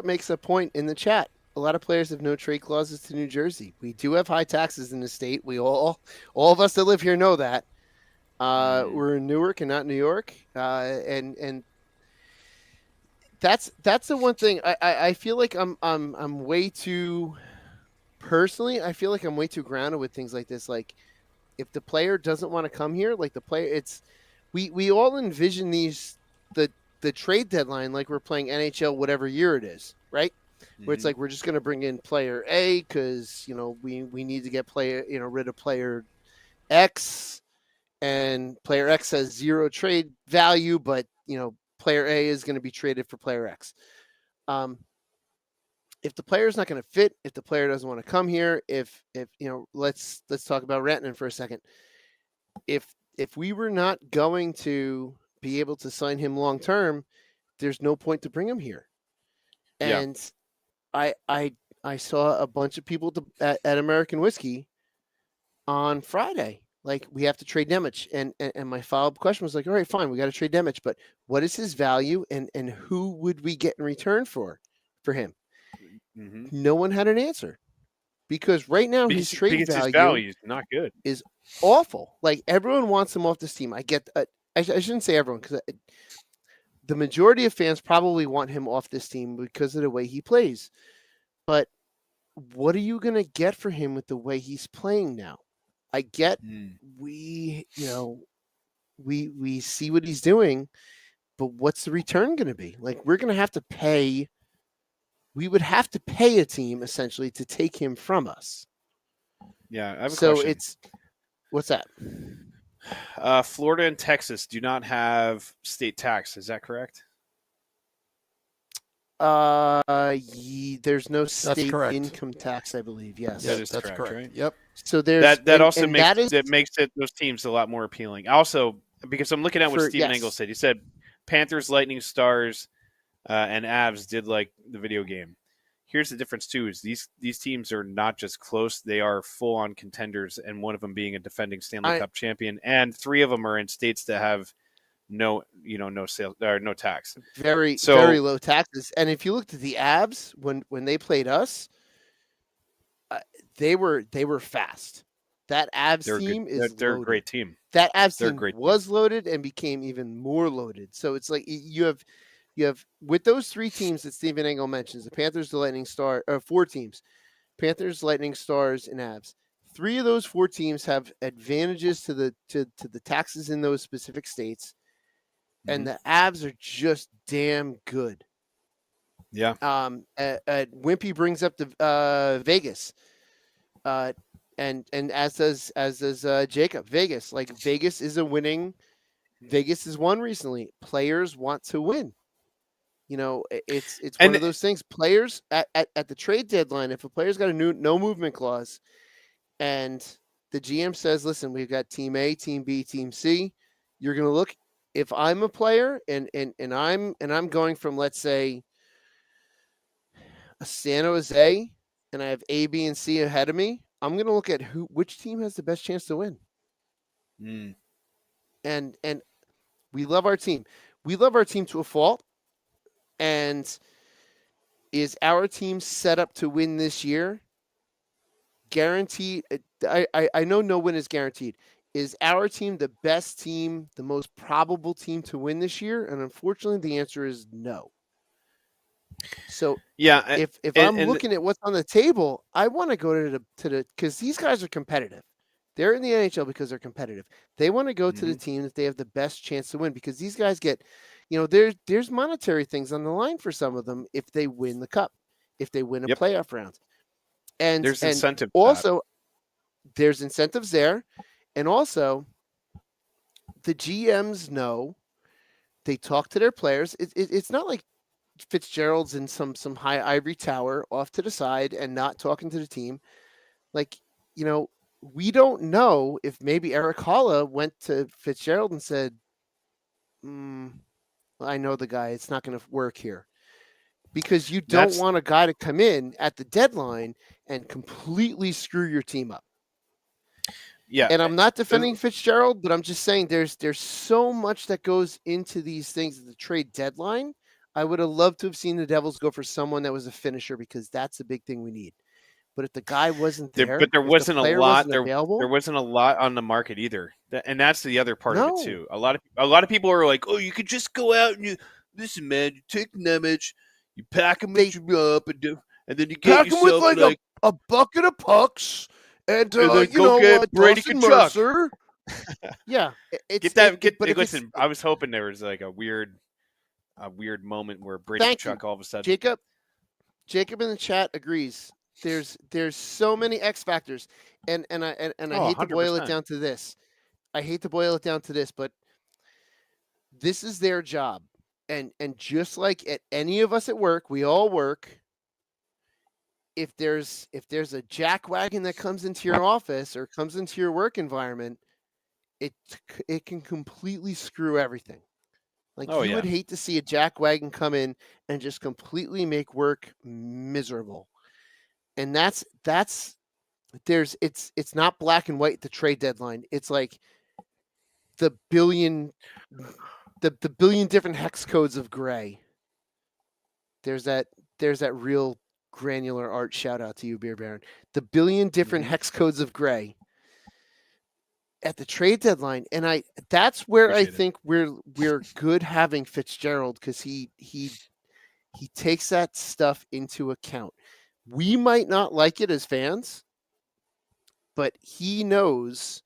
makes a point in the chat. A lot of players have no trade clauses to New Jersey. We do have high taxes in the state. We all of us that live here know that. We're in Newark and not New York, and that's the one thing I feel like I'm way too personally, I feel like I'm way too grounded with things like this. Like, if the player doesn't want to come here, like the player, we all envision the trade deadline like we're playing NHL whatever year it is, right? Where it's like we're just going to bring in player A because we need to get rid of player X, and player X has zero trade value, but player A is going to be traded for player X. If the player is not going to fit, if the player doesn't want to come here, if let's talk about Rantanen for a second. If we were not going to be able to sign him long term, there's no point to bring him here. And I saw a bunch of people at American Whiskey on Friday. Like, we have to trade Nemec, and my follow-up question was like, all right, fine, we got to trade Nemec, but what is his value, and who would we get in return for him? No one had an answer, because right now his trade value is not good, is awful. Like, everyone wants him off this team. I get I shouldn't say everyone, because the majority of fans probably want him off this team because of the way he plays. But what are you going to get for him with the way he's playing now? I get we see what he's doing, but what's the return going to be? Like, we're going to have to pay. We would have to pay a team essentially to take him from us. Yeah, I have a question. What's that? Florida and Texas do not have state tax. Is that correct? There's no state income tax, I believe. Yes, that's correct. Right? Yep. So there's that also makes those teams a lot more appealing. Also, because I'm looking at what Stephen Engel said. He said Panthers, Lightning, Stars, and Avs did like the video game. Here's the difference too: is these teams are not just close; they are full-on contenders, and one of them being a defending Stanley Cup champion, and 3 of them are in states that have no sales or no tax. Very low taxes. And if you looked at the Avs when they played us, they were fast. That Avs team they're a great team. That Avs team was loaded and became even more loaded. So it's like you have with those 3 teams that Stephen Engel mentions, the Panthers, the Lightning, 4 teams, Panthers, Lightning, Stars, and Avs. 3 of those 4 teams have advantages to the taxes in those specific states. And the Avs are just damn good. Yeah. Wimpy brings up the Vegas, and as does Jacob. Vegas, like, Vegas is a winning. Vegas has won recently. Players want to win. It's one of those things. Players at the trade deadline, if a player's got a no movement clause, and the GM says, "Listen, we've got Team A, Team B, Team C," you're going to look. If I'm a player and I'm going from, let's say, a San Jose, and I have A, B, and C ahead of me, I'm going to look at which team has the best chance to win. And we love our team. We love our team to a fault. And is our team set up to win this year? Guaranteed. I know no win is guaranteed. Is our team the best team, the most probable team to win this year? And unfortunately, the answer is no. So if I'm looking at what's on the table, I want to go to the because these guys are competitive. They're in the NHL because they're competitive. They want to go to the team that they have the best chance to win, because these guys get, there's monetary things on the line for some of them if they win the cup, if they win a playoff round. And there's incentive. Also, there's incentives there. And also, the GMs know, they talk to their players. It's not like Fitzgerald's in some high ivory tower off to the side and not talking to the team. Like, we don't know if maybe Eric Holla went to Fitzgerald and said, I know the guy. It's not going to work here. Because you don't want a guy to come in at the deadline and completely screw your team up. Yeah. And I'm not defending Fitzgerald, but I'm just saying there's so much that goes into these things at the trade deadline. I would have loved to have seen the Devils go for someone that was a finisher, because that's a big thing we need. But if the guy wasn't there, but there wasn't a lot. There available, wasn't a lot on the market either, and that's the other part of it too. A lot of people are like, "Oh, you could just go out and listen, man. You take Nemec, you pack him up, and then you get yourself with like a bucket of pucks and then go get Brady Dawson Tkachuk. Mercer. Yeah, Listen, I was hoping there was like a weird moment where Brady Tkachuk all of a sudden. Jacob in the chat agrees. There's so many X factors, and I hate 100%. to boil it down to this. But this is their job, and just like at any of us at work, we all work. If there's a jackwagon that comes into your office or comes into your work environment, it can completely screw everything. Like you would hate to see a jackwagon come in and just completely make work miserable. And it's not black and white at the trade deadline. It's like the billion different hex codes of gray. There's that real granular art shout out to you, Beer Baron. The billion different hex codes of gray at the trade deadline, and that's where I think we're good having Fitzgerald, because he takes that stuff into account. We might not like it as fans, but he knows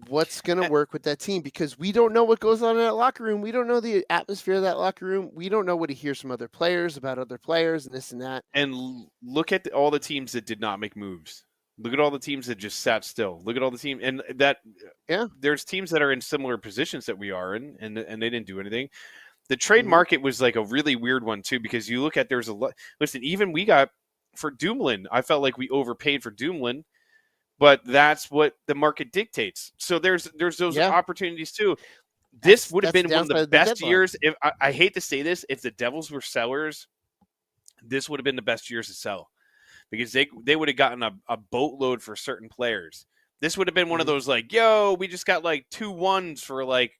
what's going to work with that team, because we don't know what goes on in that locker room. We don't know the atmosphere of that locker room. We don't know what he hears from other players about other players and this and that. And look at all the teams that did not make moves. Look at all the teams that just sat still. Look at all the teams, and there's teams that are in similar positions that we are in, and they didn't do anything. The trade market was like a really weird one too, because you look at there's a lot. Listen, even we got for Dumoulin, I felt like we overpaid for Dumoulin, but that's what the market dictates. So there's those opportunities too. This would have been one of the best years. If I hate to say this, if the Devils were sellers, this would have been the best years to sell, because they would have gotten a boatload for certain players. This would have been one of those like, yo, we just got like 2 1s for like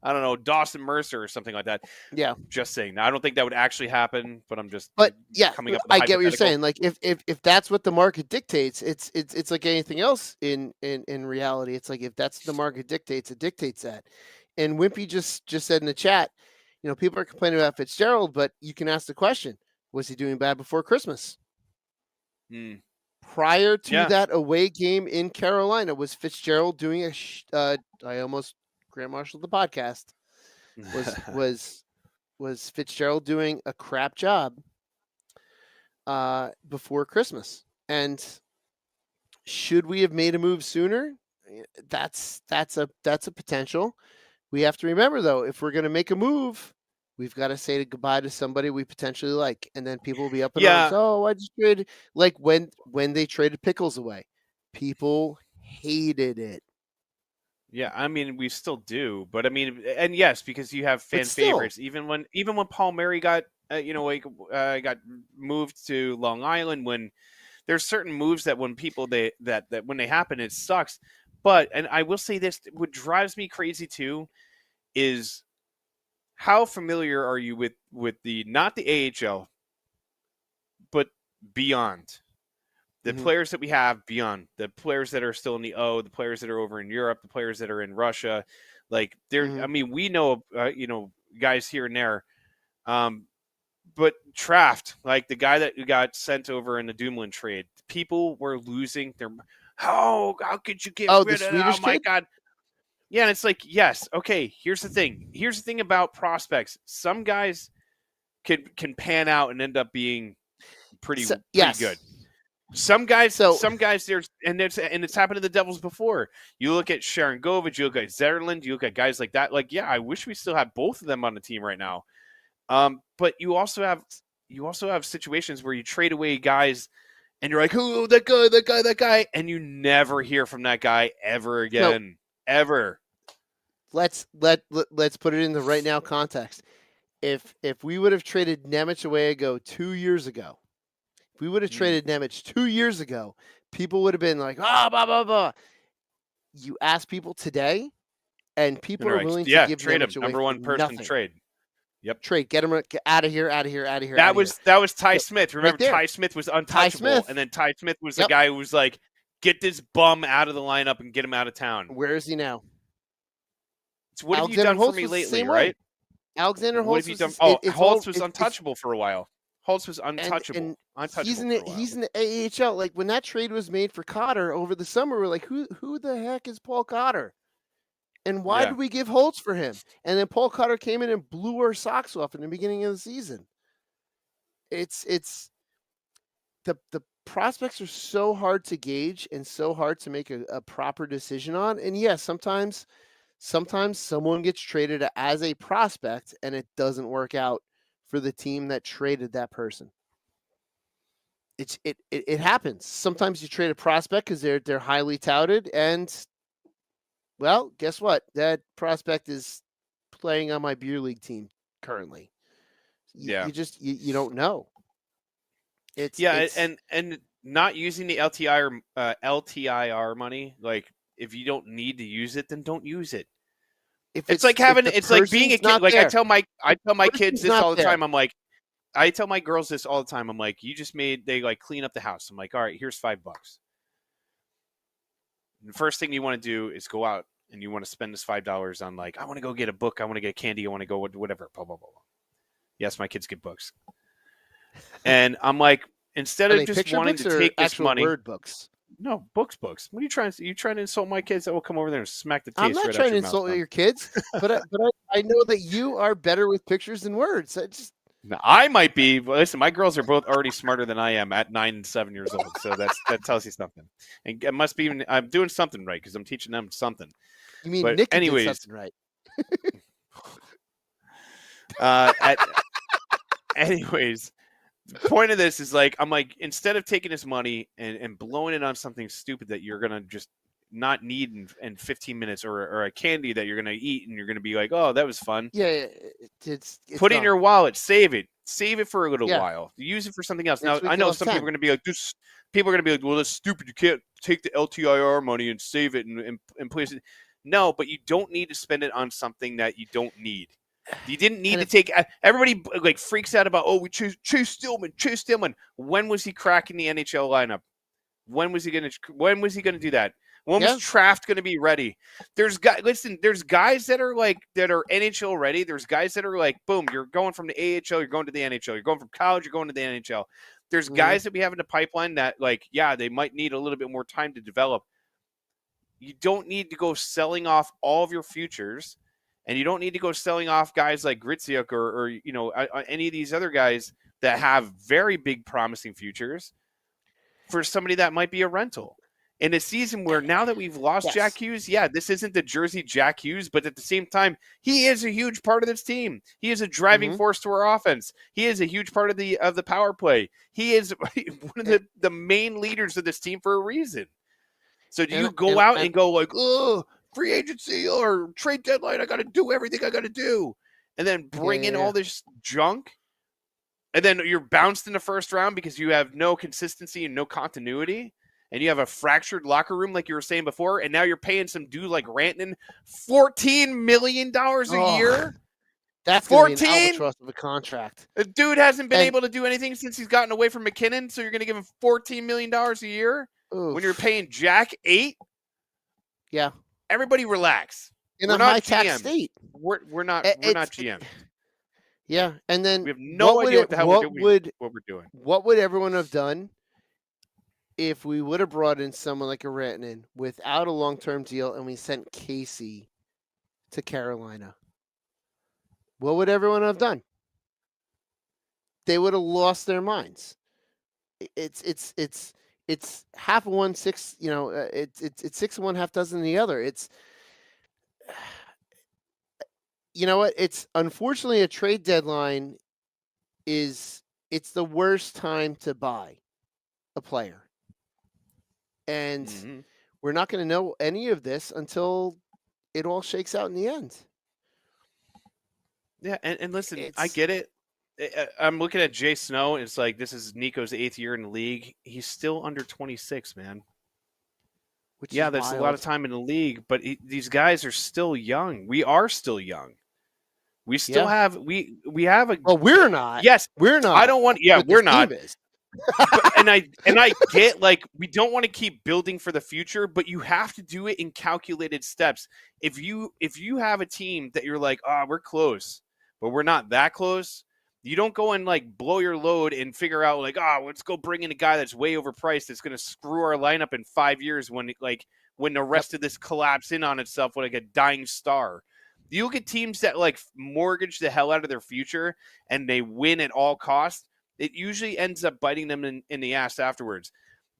I don't know, Dawson Mercer or something like that. Yeah. Just saying. Now, I don't think that would actually happen, but I'm just coming up with I get what you're saying. Like if that's what the market dictates, it's like anything else in reality. It's like if that's the market dictates, it dictates that. And Wimpy just said in the chat, people are complaining about Fitzgerald, but you can ask the question, was he doing bad before Christmas? Prior to that away game in Carolina, was Fitzgerald doing I almost Grant Marshall the podcast. Was Fitzgerald doing a crap job before Christmas? And should we have made a move sooner? That's a potential. We have to remember, though, if we're going to make a move, we've got to say goodbye to somebody we potentially like, and then people will be up in arms. Oh, I just traded. Like when they traded Pickles away, people hated it. Yeah, I mean, we still do, but I mean, and yes, because you have fan favorites. Even when Paul Murray got got moved to Long Island, when there's certain moves that when people that when they happen, it sucks. But, and I will say this, what drives me crazy too is how familiar are you with the not the AHL, but beyond. The players that we have beyond, the players that are still in the O, the players that are over in Europe, the players that are in Russia, like I mean, we know, guys here and there, but Traft, like the guy that got sent over in the Dumoulin trade, people were losing their, how could you get rid of that? Oh my God. Yeah. And it's like, yes. Okay. Here's the thing about prospects. Some guys can pan out and end up being pretty good. Some guys, there's it's happened to the Devils before. You look at Sharon Govich, you look at Zetterlund, you look at guys like that. Like, yeah, I wish we still had both of them on the team right now. But you also have situations where you trade away guys, and you're like, "Who that guy," and you never hear from that guy ever again, ever. Let's put it in the right now context. If we would have traded Nemec away 2 years ago. We would have traded Nemec 2 years ago, people would have been like, blah, blah, blah. You ask people today, and people are willing to give trade Nemec him. away Number one person nothing. Trade. Yep. Trade. Get him out of here. That was Ty Smith. Remember, Ty Smith was untouchable. And then Ty Smith was the guy who was like, get this bum out of the lineup and get him out of town. Where is he now? So what have you done for me lately, right? Alexander Holtz. Holtz was untouchable for a while. Holtz was untouchable. Untouchable. He's in the AHL. Like when that trade was made for Cotter over the summer, we're like, who the heck is Paul Cotter? And why did we give Holtz for him? And then Paul Cotter came in and blew our socks off in the beginning of the season. It's the prospects are so hard to gauge and so hard to make a proper decision on. And yes, sometimes someone gets traded as a prospect and it doesn't work out for the team that traded that person. It happens. Sometimes you trade a prospect because they're highly touted, and well, guess what? That prospect is playing on my beer league team currently. You don't know. It's and not using the LTIR money. Like if you don't need to use it, then don't use it. It's like being a kid. Like I tell my kids this all the time. I'm like, I tell my girls this all the time. I'm like, they like clean up the house. I'm like, all right, here's $5. The first thing you want to do is go out and you want to spend this $5 on like, I want to go get a book. I want to get candy. I want to go whatever, blah, blah, blah, blah. Yes, my kids get books. And I'm like, instead of just wanting to take this money. Word books? No, books. What are you trying to? You trying to insult my kids? I will come over there and smack the taste. I'm not trying to insult your kids, but I know that you are better with pictures than words. I might be. Listen, my girls are both already smarter than I am at 9 and 7 years old. So that tells you something. And it must be I'm doing something right because I'm teaching them something. You mean Nick did something right? Anyways. The point of this is like, I'm like, instead of taking this money and blowing it on something stupid that you're going to just not need in 15 minutes or a candy that you're going to eat and you're going to be like, oh, that was fun. Yeah. It's put it in your wallet, save it for a little while, use it for something else. Now, I know some people are going to be like, well, that's stupid. You can't take the LTIR money and save it and place it. No, but you don't need to spend it on something that you don't need. You didn't need to take. Everybody like freaks out about. Oh, we choose Chase Stillman. When was he cracking the NHL lineup? When was he gonna do that? When was Traft gonna be ready? There's guys that are NHL ready. There's guys that are like, boom, you're going from the AHL, you're going to the NHL. You're going from college, you're going to the NHL. There's guys that we have in the pipeline that they might need a little bit more time to develop. You don't need to go selling off all of your futures. And you don't need to go selling off guys like Gritziuk or any of these other guys that have very big promising futures for somebody that might be a rental. In a season where now that we've lost Jack Hughes, this isn't the Jersey Jack Hughes, but at the same time, he is a huge part of this team. He is a driving force to our offense. He is a huge part of the power play. He is one of the main leaders of this team for a reason. So do you go out and go like, oh, free agency or trade deadline, I got to do everything I got to do, and then bring in all this junk, and then you're bounced in the first round because you have no consistency and no continuity, and you have a fractured locker room like you were saying before, and now you're paying some dude like Rantanen $14 million a year. That's 14 an albatross of a contract. The dude hasn't been able to do anything since he's gotten away from McKinnon, so you're going to give him $14 million a year when you're paying Jack $8? Yeah. Everybody relax. In a high tax state. We're not GM. Yeah, and then we have no idea what the hell what we're doing. What would everyone have done if we would have brought in someone like a Rantanen without a long-term deal and we sent Casey to Carolina? What would everyone have done? They would have lost their minds. It's half of one, six. It's 6 of one, half dozen the other. It's, you know what? It's unfortunately a trade deadline it's the worst time to buy a player, and we're not going to know any of this until it all shakes out in the end. Yeah, and listen, I get it. I'm looking at Jay Snow. It's like this is Nico's 8th year in the league. He's still under 26, man. That's a lot of time in the league, but these guys are still young. We are still young. We still have we have a. Well, we're not. Yes, we're not. I don't want. Yeah, we're not. and I get we don't want to keep building for the future, but you have to do it in calculated steps. If you have a team that you're like, we're close, but we're not that close. You don't go and like blow your load and figure out like, let's go bring in a guy that's way overpriced that's going to screw our lineup in 5 years when the rest of this collapse in on itself with like a dying star. You look at teams that like mortgage the hell out of their future and they win at all costs. It usually ends up biting them in the ass afterwards.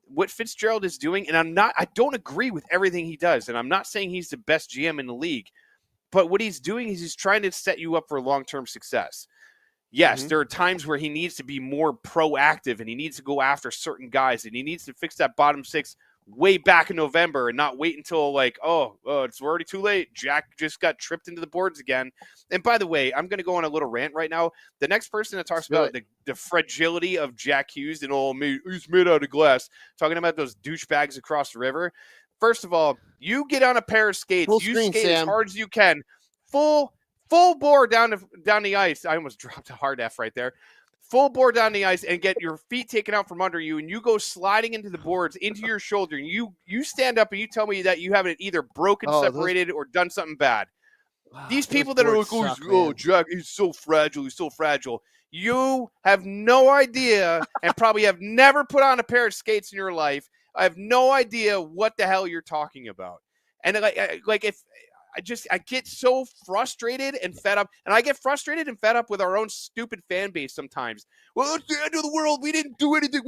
What Fitzgerald is doing, and I don't agree with everything he does, and I'm not saying he's the best GM in the league, but what he's doing is he's trying to set you up for long-term success. Yes, there are times where he needs to be more proactive and he needs to go after certain guys and he needs to fix that bottom six way back in November and not wait until like, it's already too late. Jack just got tripped into the boards again. And by the way, I'm going to go on a little rant right now. The next person that talks about the fragility of Jack Hughes and he's made out of glass, talking about those douchebags across the river. First of all, you get on a pair of skates, skate as hard as you can, full bore down the ice. I almost dropped a hard F right there. Full bore down the ice and get your feet taken out from under you, and you go sliding into the boards, into your shoulder, and you stand up and you tell me that you haven't either broken, separated, or done something bad. These people that are like, Jack, he's so fragile. You have no idea and probably have never put on a pair of skates in your life. I have no idea what the hell you're talking about. And I get so frustrated and fed up, and I get frustrated and fed up with our own stupid fan base sometimes. Well, it's the end of the world. We didn't do anything.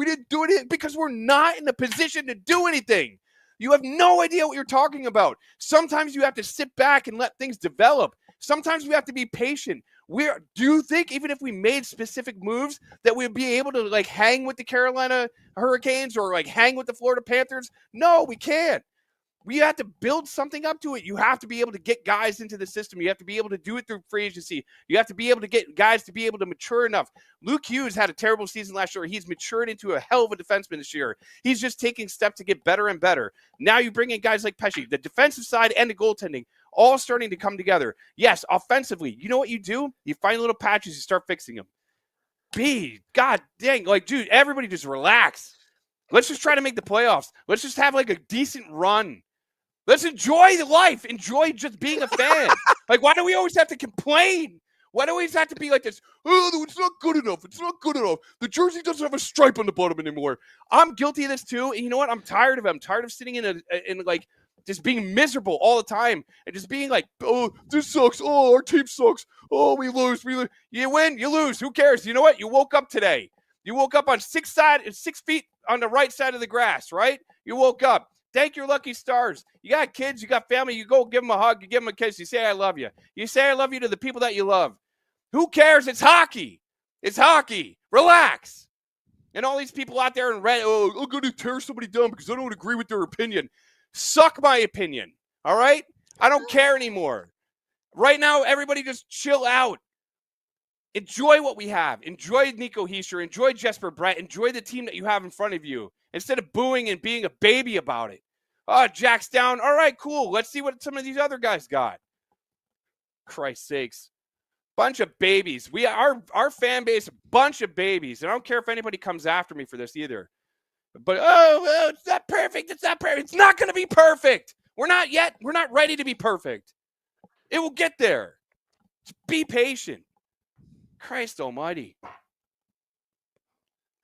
Because we're not in a position to do anything. You have no idea what you're talking about. Sometimes you have to sit back and let things develop. Sometimes we have to be patient. Do you think even if we made specific moves that we'd be able to like hang with the Carolina Hurricanes or like hang with the Florida Panthers? No, we can't. We have to build something up to it. You have to be able to get guys into the system. You have to be able to do it through free agency. You have to be able to get guys to be able to mature enough. Luke Hughes had a terrible season last year. He's matured into a hell of a defenseman this year. He's just taking steps to get better and better. Now you bring in guys like Pesce, the defensive side and the goaltending, all starting to come together. Yes, offensively, you know what you do? You find little patches, you start fixing them. God dang, like, dude, everybody just relax. Let's just try to make the playoffs. Let's just have like a decent run. Let's enjoy the life. Enjoy just being a fan. Like, why do we always have to complain? Why do we always have to be like this? Oh, it's not good enough. It's not good enough. The jersey doesn't have a stripe on the bottom anymore. I'm guilty of this too. And you know what? I'm tired of it. I'm tired of sitting in like just being miserable all the time and just being like, oh, this sucks. Oh, our team sucks. Oh, we lose. You win, you lose. Who cares? You know what? You woke up today. You woke up on 6 feet on the right side of the grass, right? You woke up. Thank your lucky stars. You got kids, you got family, you go give them a hug, you give them a kiss, you say I love you. You say I love you to the people that you love. Who cares? It's hockey. It's hockey. Relax. And all these people out there in red, I'm going to tear somebody down because I don't agree with their opinion. Suck my opinion, all right? I don't care anymore. Right now, everybody just chill out. Enjoy what we have. Enjoy Nico Hischier. Enjoy Jesper Bratt. Enjoy the team that you have in front of you. Instead of booing and being a baby about it. Oh, Jack's down. All right, cool. Let's see what some of these other guys got. Christ's sakes. Bunch of babies. Our fan base, a bunch of babies. And I don't care if anybody comes after me for this either. But, it's not perfect. It's not perfect. It's not going to be perfect. We're not yet. We're not ready to be perfect. It will get there. Just be patient. Christ almighty.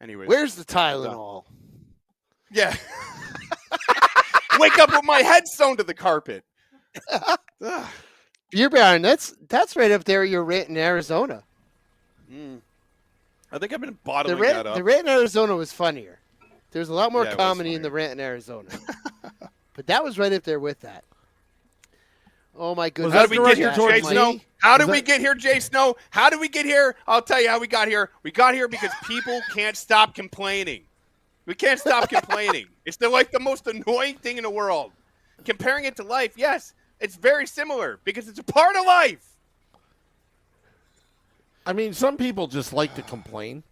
Anyways. Where's the Tylenol? Yeah. Wake up with my head sewn to the carpet. Beer Baron, that's right up there. Your rant in Arizona. I think I've been bottling that up. The rant in Arizona was funnier. There's a lot more comedy in the rant in Arizona. But that was right up there with that. Oh, my goodness. How did we get here, Jay Snow? How did we get here, Jay Snow? How did we get here? I'll tell you how we got here. We got here because people can't stop complaining. We can't stop complaining. It's the most annoying thing in the world. Comparing it to life, yes, it's very similar because it's a part of life. I mean, some people just like to complain.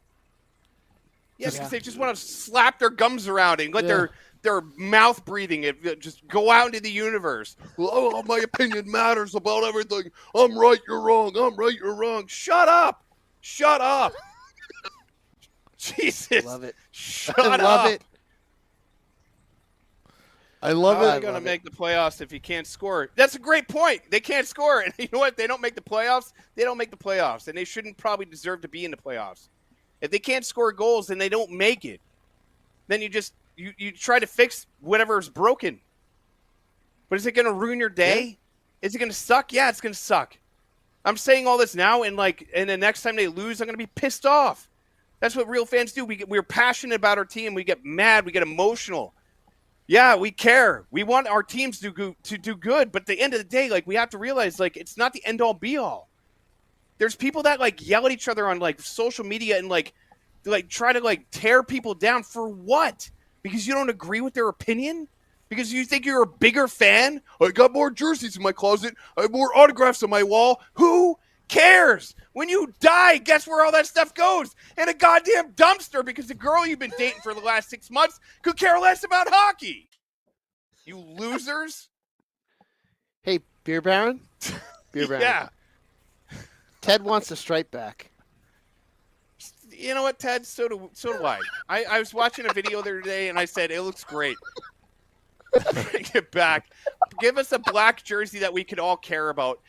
Yes, because they just want to slap their gums around and let their mouth breathing just go out into the universe. Well, my opinion matters about everything. I'm right, you're wrong. I'm right, you're wrong. Shut up. Shut up. Jesus. Love it. Shut up. Love it. I love How are it. they going to make the playoffs if you can't score? That's a great point. They can't score. And you know what? They don't make the playoffs. They don't make the playoffs. And they shouldn't probably deserve to be in the playoffs. If they can't score goals, then they don't make it. Then you just you try to fix whatever's broken. But is it going to ruin your day? Yeah. Is it going to suck? Yeah, it's going to suck. I'm saying all this now, and the next time they lose, I'm going to be pissed off. That's what real fans do. We're passionate about our team. We get mad. We get emotional. Yeah, we care. We want our teams to do good, but at the end of the day, we have to realize, it's not the end-all, be-all. There's people that, yell at each other on, social media and, try to, tear people down for what? Because you don't agree with their opinion? Because you think you're a bigger fan? I got more jerseys in my closet. I have more autographs on my wall. Who cares? When you die, guess where all that stuff goes? In a goddamn dumpster, because the girl you've been dating for the last 6 months could care less about hockey. You losers. Hey, Beer Baron? Beer Baron. Yeah. Ted wants the stripe back. You know what, Ted? So do I. I was watching a video the other day, and I said, it looks great. Bring it back. Give us a black jersey that we could all care about.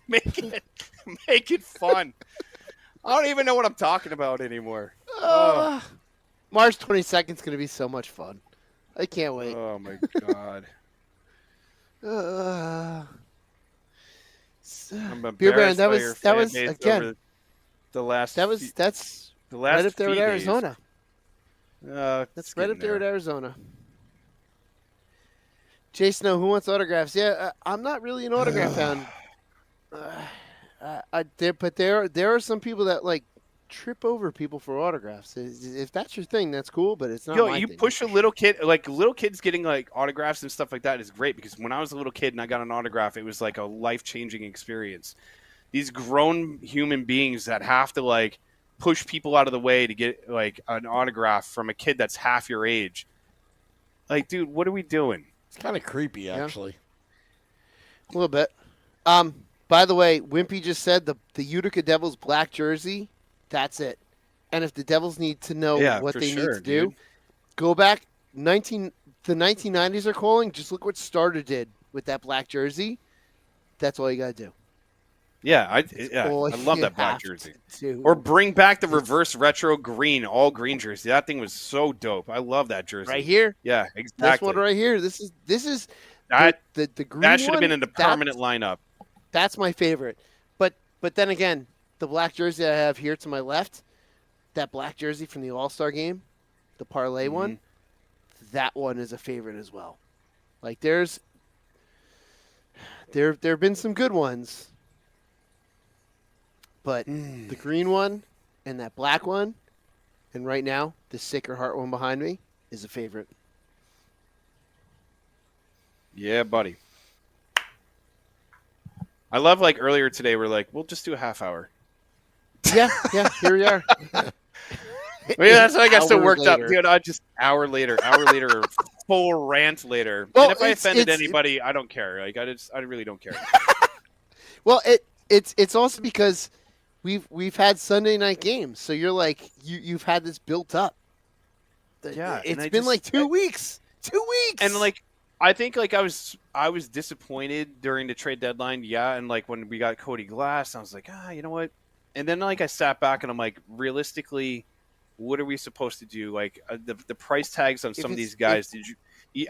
Make it fun. I don't even know what I'm talking about anymore. March 22nd is going to be so much fun. I can't wait. Oh my god. I'm Beer Baron, embarrassed that by was your that fan was base again. over the last. That's the last right up there with few days. Arizona. That's That's right up there with Arizona. Jay Snow, who wants autographs? Yeah, I'm not really an autograph fan. But there are some people that trip over people for autographs. If that's your thing, that's cool. But it's not. Yo, my you thing. push a little kid, little kids getting autographs and stuff like that is great, because when I was a little kid and I got an autograph, it was a life-changing experience. These grown human beings that have to push people out of the way to get an autograph from a kid that's half your age. Dude, what are we doing? It's kind of creepy, actually. A little bit. By the way, Wimpy just said the Utica Devils black jersey. That's it. And if the Devils need to know what they need to do, go back. The 1990s are calling. Just look what Starter did with that black jersey. That's all you got to do. Yeah, I love that black jersey. Do. Or bring back the reverse retro green, all green jersey. That thing was so dope. I love that jersey. Right here? Yeah, exactly. This one right here. This is that the green that should have one, been in the permanent lineup. That's my favorite. But then again, the black jersey I have here to my left, that black jersey from the All-Star game, the parlay one, that one is a favorite as well. There have been some good ones. But the green one and that black one, and right now the Sacred Heart one behind me, is a favorite. Yeah, buddy. I love earlier today we're we'll just do a half hour. Yeah, here we are. Yeah, that's why I got so worked up, later. dude. I just hour later, full rant later. Well, and if I offended anybody, I don't care. I really don't care. Well, it's also because we've had Sunday night games, so you're you've had this built up. Yeah, it's been 2 weeks. 2 weeks. And I think I was disappointed during the trade deadline. Yeah, and when we got Cody Glass, I was you know what? And then I sat back and I'm realistically, what are we supposed to do? The price tags on some of these guys.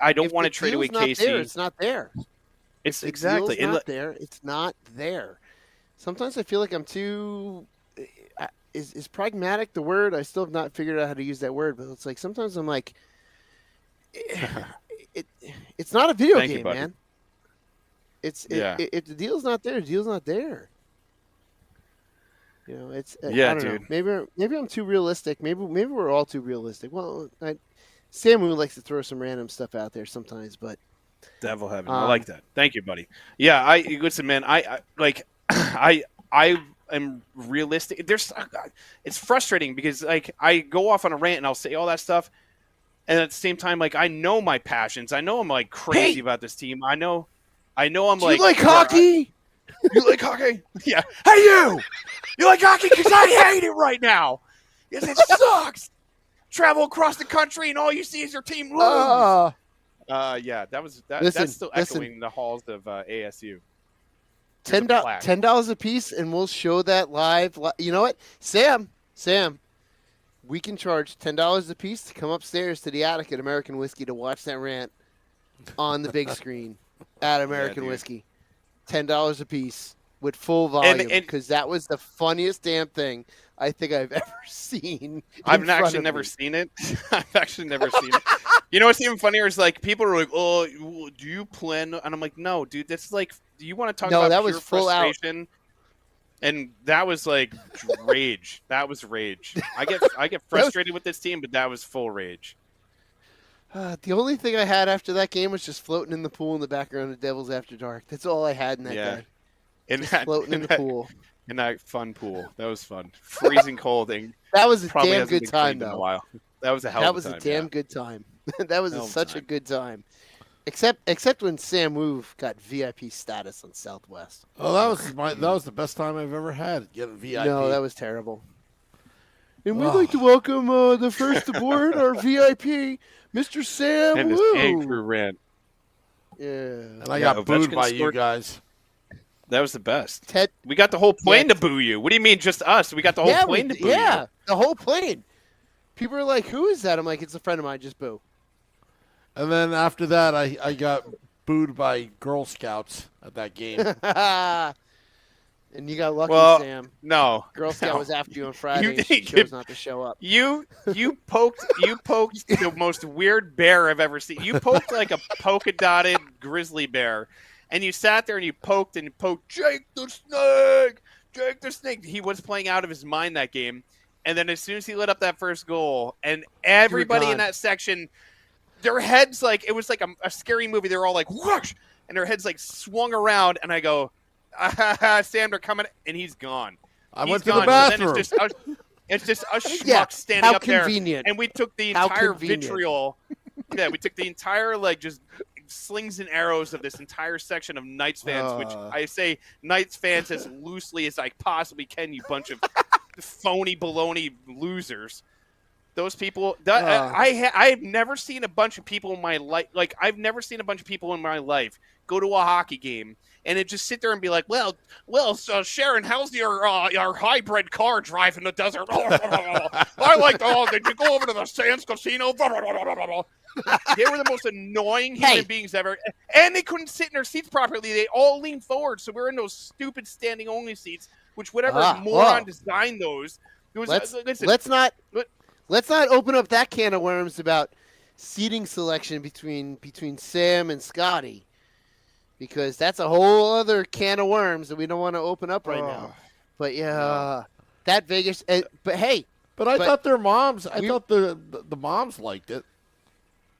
I don't want to trade away Casey. It's not there. It's the exactly deal's not there. It's not there. Sometimes I feel like I'm too. Is pragmatic the word? I still have not figured out how to use that word, but it's sometimes I'm it's not a video game, man. If the deal's not there, the deal's not there. It's I don't dude. know. Maybe I'm too realistic. Maybe we're all too realistic. Well, Samu likes to throw some random stuff out there sometimes, but devil heaven. I like that. Thank you, buddy. Yeah, listen, man. I am realistic. It's frustrating because I go off on a rant and I'll say all that stuff, and at the same time, I know my passions. I know I'm crazy about this team. I know I'm Do you like hockey? You like hockey? Yeah. Hey, you! You like hockey? Because I hate it right now. Because it sucks. Travel across the country and all you see is your team lose. Yeah, that was that. Listen, That's still listen. echoing the halls of ASU. $10 a piece, and we'll show that live. You know what, Sam, we can charge $10 a piece to come upstairs to the attic at American Whiskey to watch that rant on the big screen at American Whiskey. $10 a piece with full volume, because that was the funniest damn thing I think I've ever seen. I've actually never seen it. I've actually never seen it. You know what's even funnier is like people are like, "Oh, do you plan?" And I'm like, "No, dude. That's like, do you want to talk about that pure was full frustration?" Out. And that was like rage. That was rage. I get frustrated with this team, but that was full rage. The only thing I had after that game was just floating in the pool in the background of Devils After Dark. That's all I had in that day. Floating in the pool. In that fun pool. That was fun. Freezing cold. And that was a damn good time, though. In a while. That was a hell of a time. That was a damn good time. That was such a good time. Except when Sam Move got VIP status on Southwest. Oh, that was the best time I've ever had, getting VIP. No, that was terrible. And we'd like to welcome the first aboard our VIP, Mr. Sam and Woo. And crew rant. Yeah. And I got booed by you guys. That was the best. Ted, we got the whole plane to boo you. What do you mean just us? We got the whole plane to boo you. Yeah, the whole plane. People are like, who is that? I'm like, it's a friend of mine. Just boo. And then after that, I got booed by Girl Scouts at that game. And you got lucky, Sam. No. Girl Scout was after you on Friday. And she chose not to show up. You poked the most weird bear I've ever seen. You poked like a polka dotted grizzly bear. And you sat there and you poked Jake the Snake. He was playing out of his mind that game. And then as soon as he lit up that first goal, and everybody in that section, their heads it was like a scary movie. They were all like, whoosh, and their heads swung around. And I go, Sam, they're coming, and he's gone. I went to the bathroom. It's just a schmuck standing up convenient. there. And we took the entire vitriol. Yeah, we took the entire just slings and arrows of this entire section of Knights fans, which I say Knights fans as loosely as I possibly can, you bunch of phony baloney losers. Those people, I've never seen a bunch of people in my life. I've never seen a bunch of people in my life go to a hockey game and it just sit there and be like, well, Sharon, how's your hybrid car drive in the desert? I like, did you go over to the Sands Casino? They were the most annoying human beings ever. And they couldn't sit in their seats properly. They all leaned forward. So we're in those stupid standing only seats, which whatever moron designed those. Let's not open up that can of worms about seating selection between Sam and Scotty, because that's a whole other can of worms that we don't want to open up right now. But that Vegas. But hey, I thought their moms. I thought the moms liked it.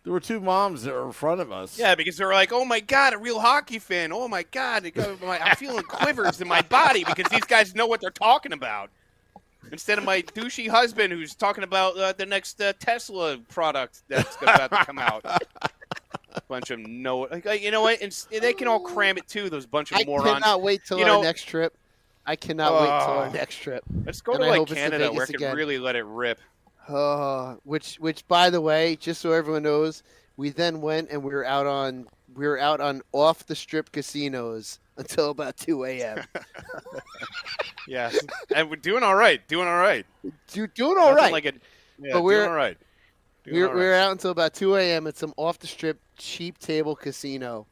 There were two moms that were in front of us. Yeah, because they were like, "Oh my God, a real hockey fan! Oh my God, I'm feeling quivers in my body because these guys know what they're talking about." Instead of my douchey husband who's talking about the next Tesla product that's about to come out. Bunch of you know what? And they can all cram it too. Those bunch of morons. I cannot wait till our next trip. Let's go to Canada where I can really let it rip. Which by the way, just so everyone knows, we then went and we were out on off the strip casinos until about 2 a.m. Yes, and we're doing all right. Doing all right. Doing all right. We're out until about 2 a.m. at some off the strip cheap table casino.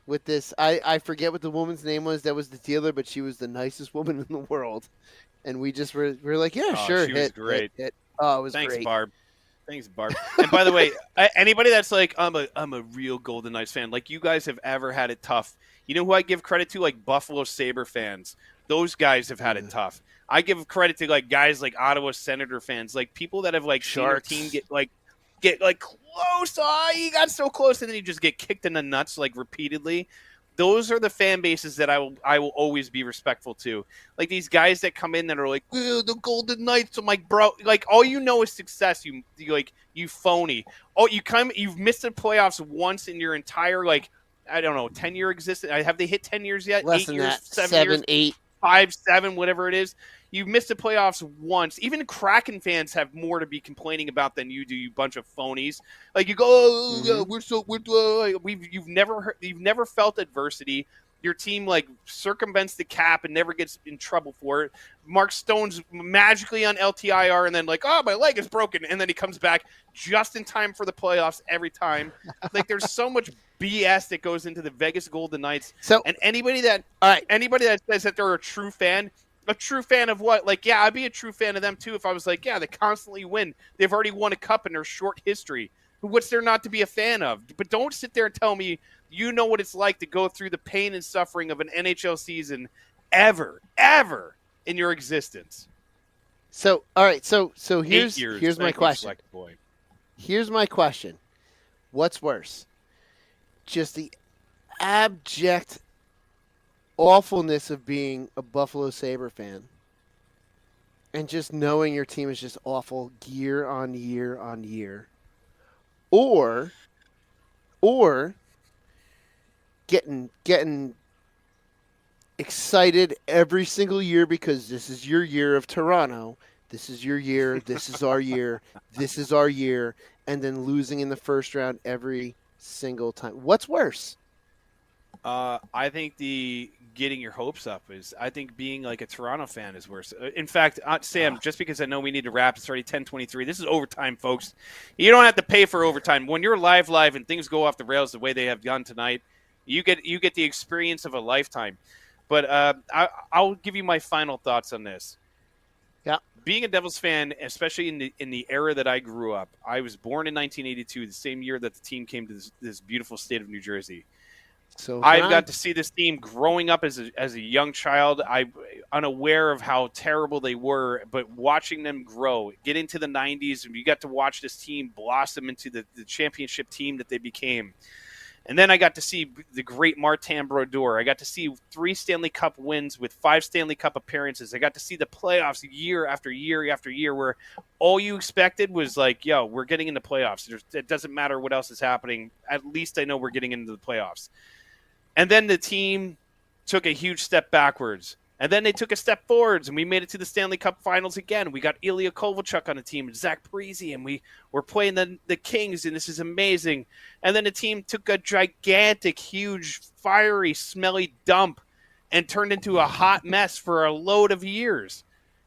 With this, I forget what the woman's name was. That was the dealer, but she was the nicest woman in the world. And we just were like, yeah, sure. She was great. Hit. Oh, it was great. Thanks, Barb. And by the way, anybody that's like, I'm a real Golden Knights fan, like you guys have ever had it tough. You know who I give credit to? Like Buffalo Sabre fans. Those guys have had it tough. I give credit to guys like Ottawa Senator fans, like people that have seen their team get close. Oh, you got so close, and then you just get kicked in the nuts repeatedly. Those are the fan bases that I will always be respectful to. Like these guys that come in that are like, the Golden Knights. I'm like, bro, all you know is success. You phony. Oh, you've missed the playoffs once in your entire 10-year existence. Have they hit 10 years yet? Less 8 than years, that. 7 7, years, 8, 5, 7, whatever it is. You missed the playoffs once. Even Kraken fans have more to be complaining about than you do, you bunch of phonies. Like you go, oh, yeah, you've never felt adversity. Your team like circumvents the cap and never gets in trouble for it. Mark Stone's magically on LTIR and then like, oh, my leg is broken, and then he comes back just in time for the playoffs every time. Like there's so much BS that goes into the Vegas Golden Knights. So and anybody that says that they're a true fan of what? Like, yeah, I'd be a true fan of them too if I was like, yeah, they constantly win. They've already won a cup in their short history. What's there not to be a fan of? But don't sit there and tell me you know what it's like to go through the pain and suffering of an NHL season ever in your existence. So, all right. So here's my Thank you, question. Select Boy. Here's my question. What's worse? Just the abject awfulness of being a Buffalo Sabre fan and just knowing your team is just awful year on year on year, or getting excited every single year because this is your year of Toronto, this is your year, this is our year, this is our year, and then losing in the first round every single time. What's worse? I think the getting your hopes up is. I think being like a Toronto fan is worse. In fact, Sam, just because I know we need to wrap, it's already 10:23. This is overtime, folks. You don't have to pay for overtime when you're live, and things go off the rails the way they have done tonight. You get the experience of a lifetime. But I'll give you my final thoughts on this. Yeah. Being a Devils fan, especially in the era that I grew up, I was born in 1982, the same year that the team came to this beautiful state of New Jersey. So I've got to see this team growing up as a young child. I'm unaware of how terrible they were, but watching them grow, get into the 90s, and you got to watch this team blossom into the championship team that they became. And then I got to see the great Martin Brodeur. I got to see 3 Stanley Cup wins with 5 Stanley Cup appearances. I got to see the playoffs year after year after year where all you expected was like, yo, we're getting into playoffs. It doesn't matter what else is happening. At least I know we're getting into the playoffs. And then the team took a huge step backwards. And then they took a step forwards, and we made it to the Stanley Cup Finals again. We got Ilya Kovalchuk on the team, and Zach Parise, and we were playing the Kings, and this is amazing. And then the team took a gigantic, huge, fiery, smelly dump and turned into a hot mess for a load of years.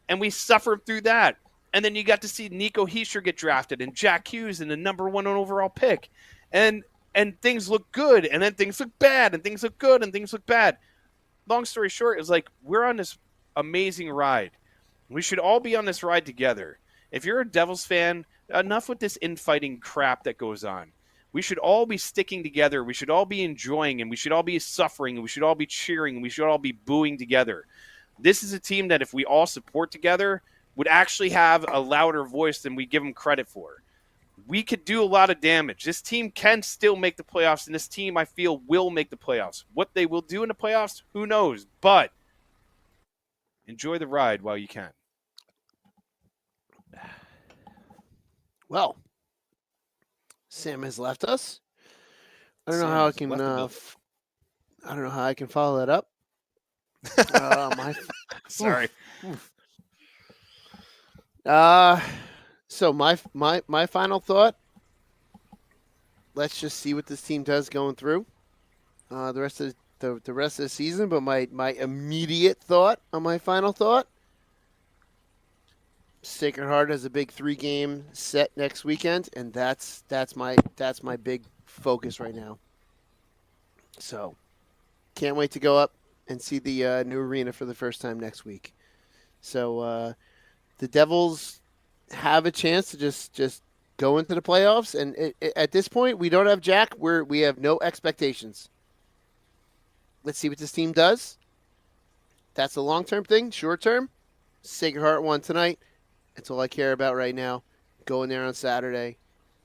And we suffered through that. And then you got to see Nico Hischier get drafted and Jack Hughes in the number 1 overall pick. And things look good, and then things look bad, and things look good, and things look bad. Long story short, is like we're on this amazing ride. We should all be on this ride together. If you're a Devils fan, enough with this infighting crap that goes on. We should all be sticking together. We should all be enjoying, and we should all be suffering, and we should all be cheering, and we should all be booing together. This is a team that if we all support together would actually have a louder voice than we give them credit for. We could do a lot of damage. This team can still make the playoffs, and this team, I feel, will make the playoffs. What they will do in the playoffs, who knows? But enjoy the ride while you can. Well, Sam has left us. I don't know how I can. I don't know how I can follow that up. Sorry. So my final thought. Let's just see what this team does going through the rest of the season. But my immediate thought on my final thought. Sacred Heart has a big 3-game set next weekend, and that's my big focus right now. So, can't wait to go up and see the new arena for the first time next week. So, the Devils have a chance to just go into the playoffs, and at this point, we don't have Jack. We have no expectations. Let's see what this team does. That's a long-term thing. Short-term, Sacred Heart won tonight. That's all I care about right now. Going there on Saturday.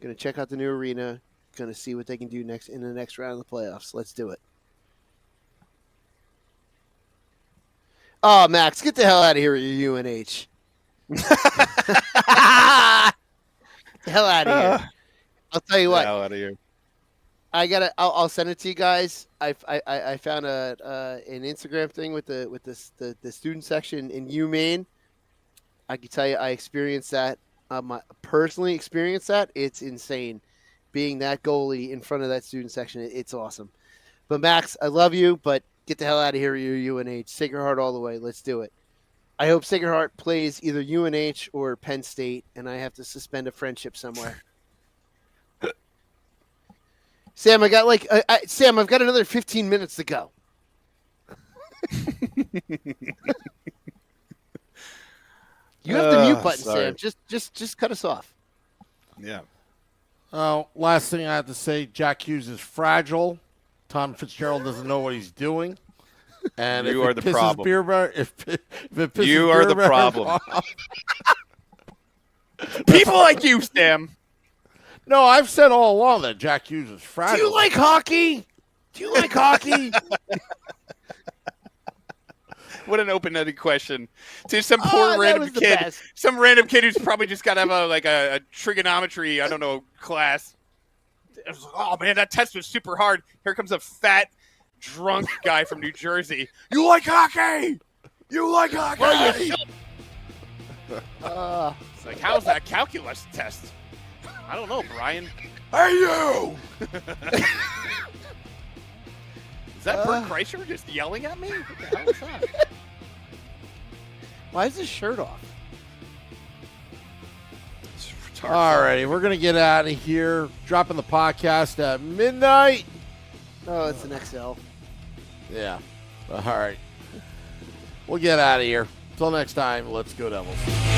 Going to check out the new arena. Going to see what they can do in the next round of the playoffs. Let's do it. Oh, Max, get the hell out of here with your UNH. The hell out of here. I'll tell you what. The hell out of here. I'll send it to you guys. I found an Instagram thing with the student section in UMaine I can tell you, I experienced that. I personally experienced that. It's insane. Being that goalie in front of that student section, it's awesome. But Max, I love you, but get the hell out of here, you UNH. Sacred Heart all the way. Let's do it. I hope Sacred Heart plays either UNH or Penn State, and I have to suspend a friendship somewhere. Sam, I've got another 15 minutes to go. You have the mute button, sorry. Sam. Just cut us off. Yeah. Oh, last thing I have to say, Jack Hughes is fragile. Tom Fitzgerald doesn't know what he's doing. And You if are it the pisses problem. Beer, if it pisses You are the Beer problem. off- People like you, Sam. No, I've said all along that Jack Hughes is fragile. Do you like hockey? What an open-ended question to some Oh, poor that random was the kid. best. Some random kid who's probably just got to have a trigonometry, I don't know, class. I was like, oh man, that test was super hard. Here comes a fat, drunk guy from New Jersey. You like hockey? You like hockey? It's like, how's that calculus test? I don't know, Brian. Hey, you! Is that Bert Kreischer just yelling at me? What the hell is that? Why is his shirt off? All righty, we're going to get out of here. Dropping the podcast at midnight. Oh, it's an XL. Yeah. All right. We'll get out of here. Until next time, let's go Devils.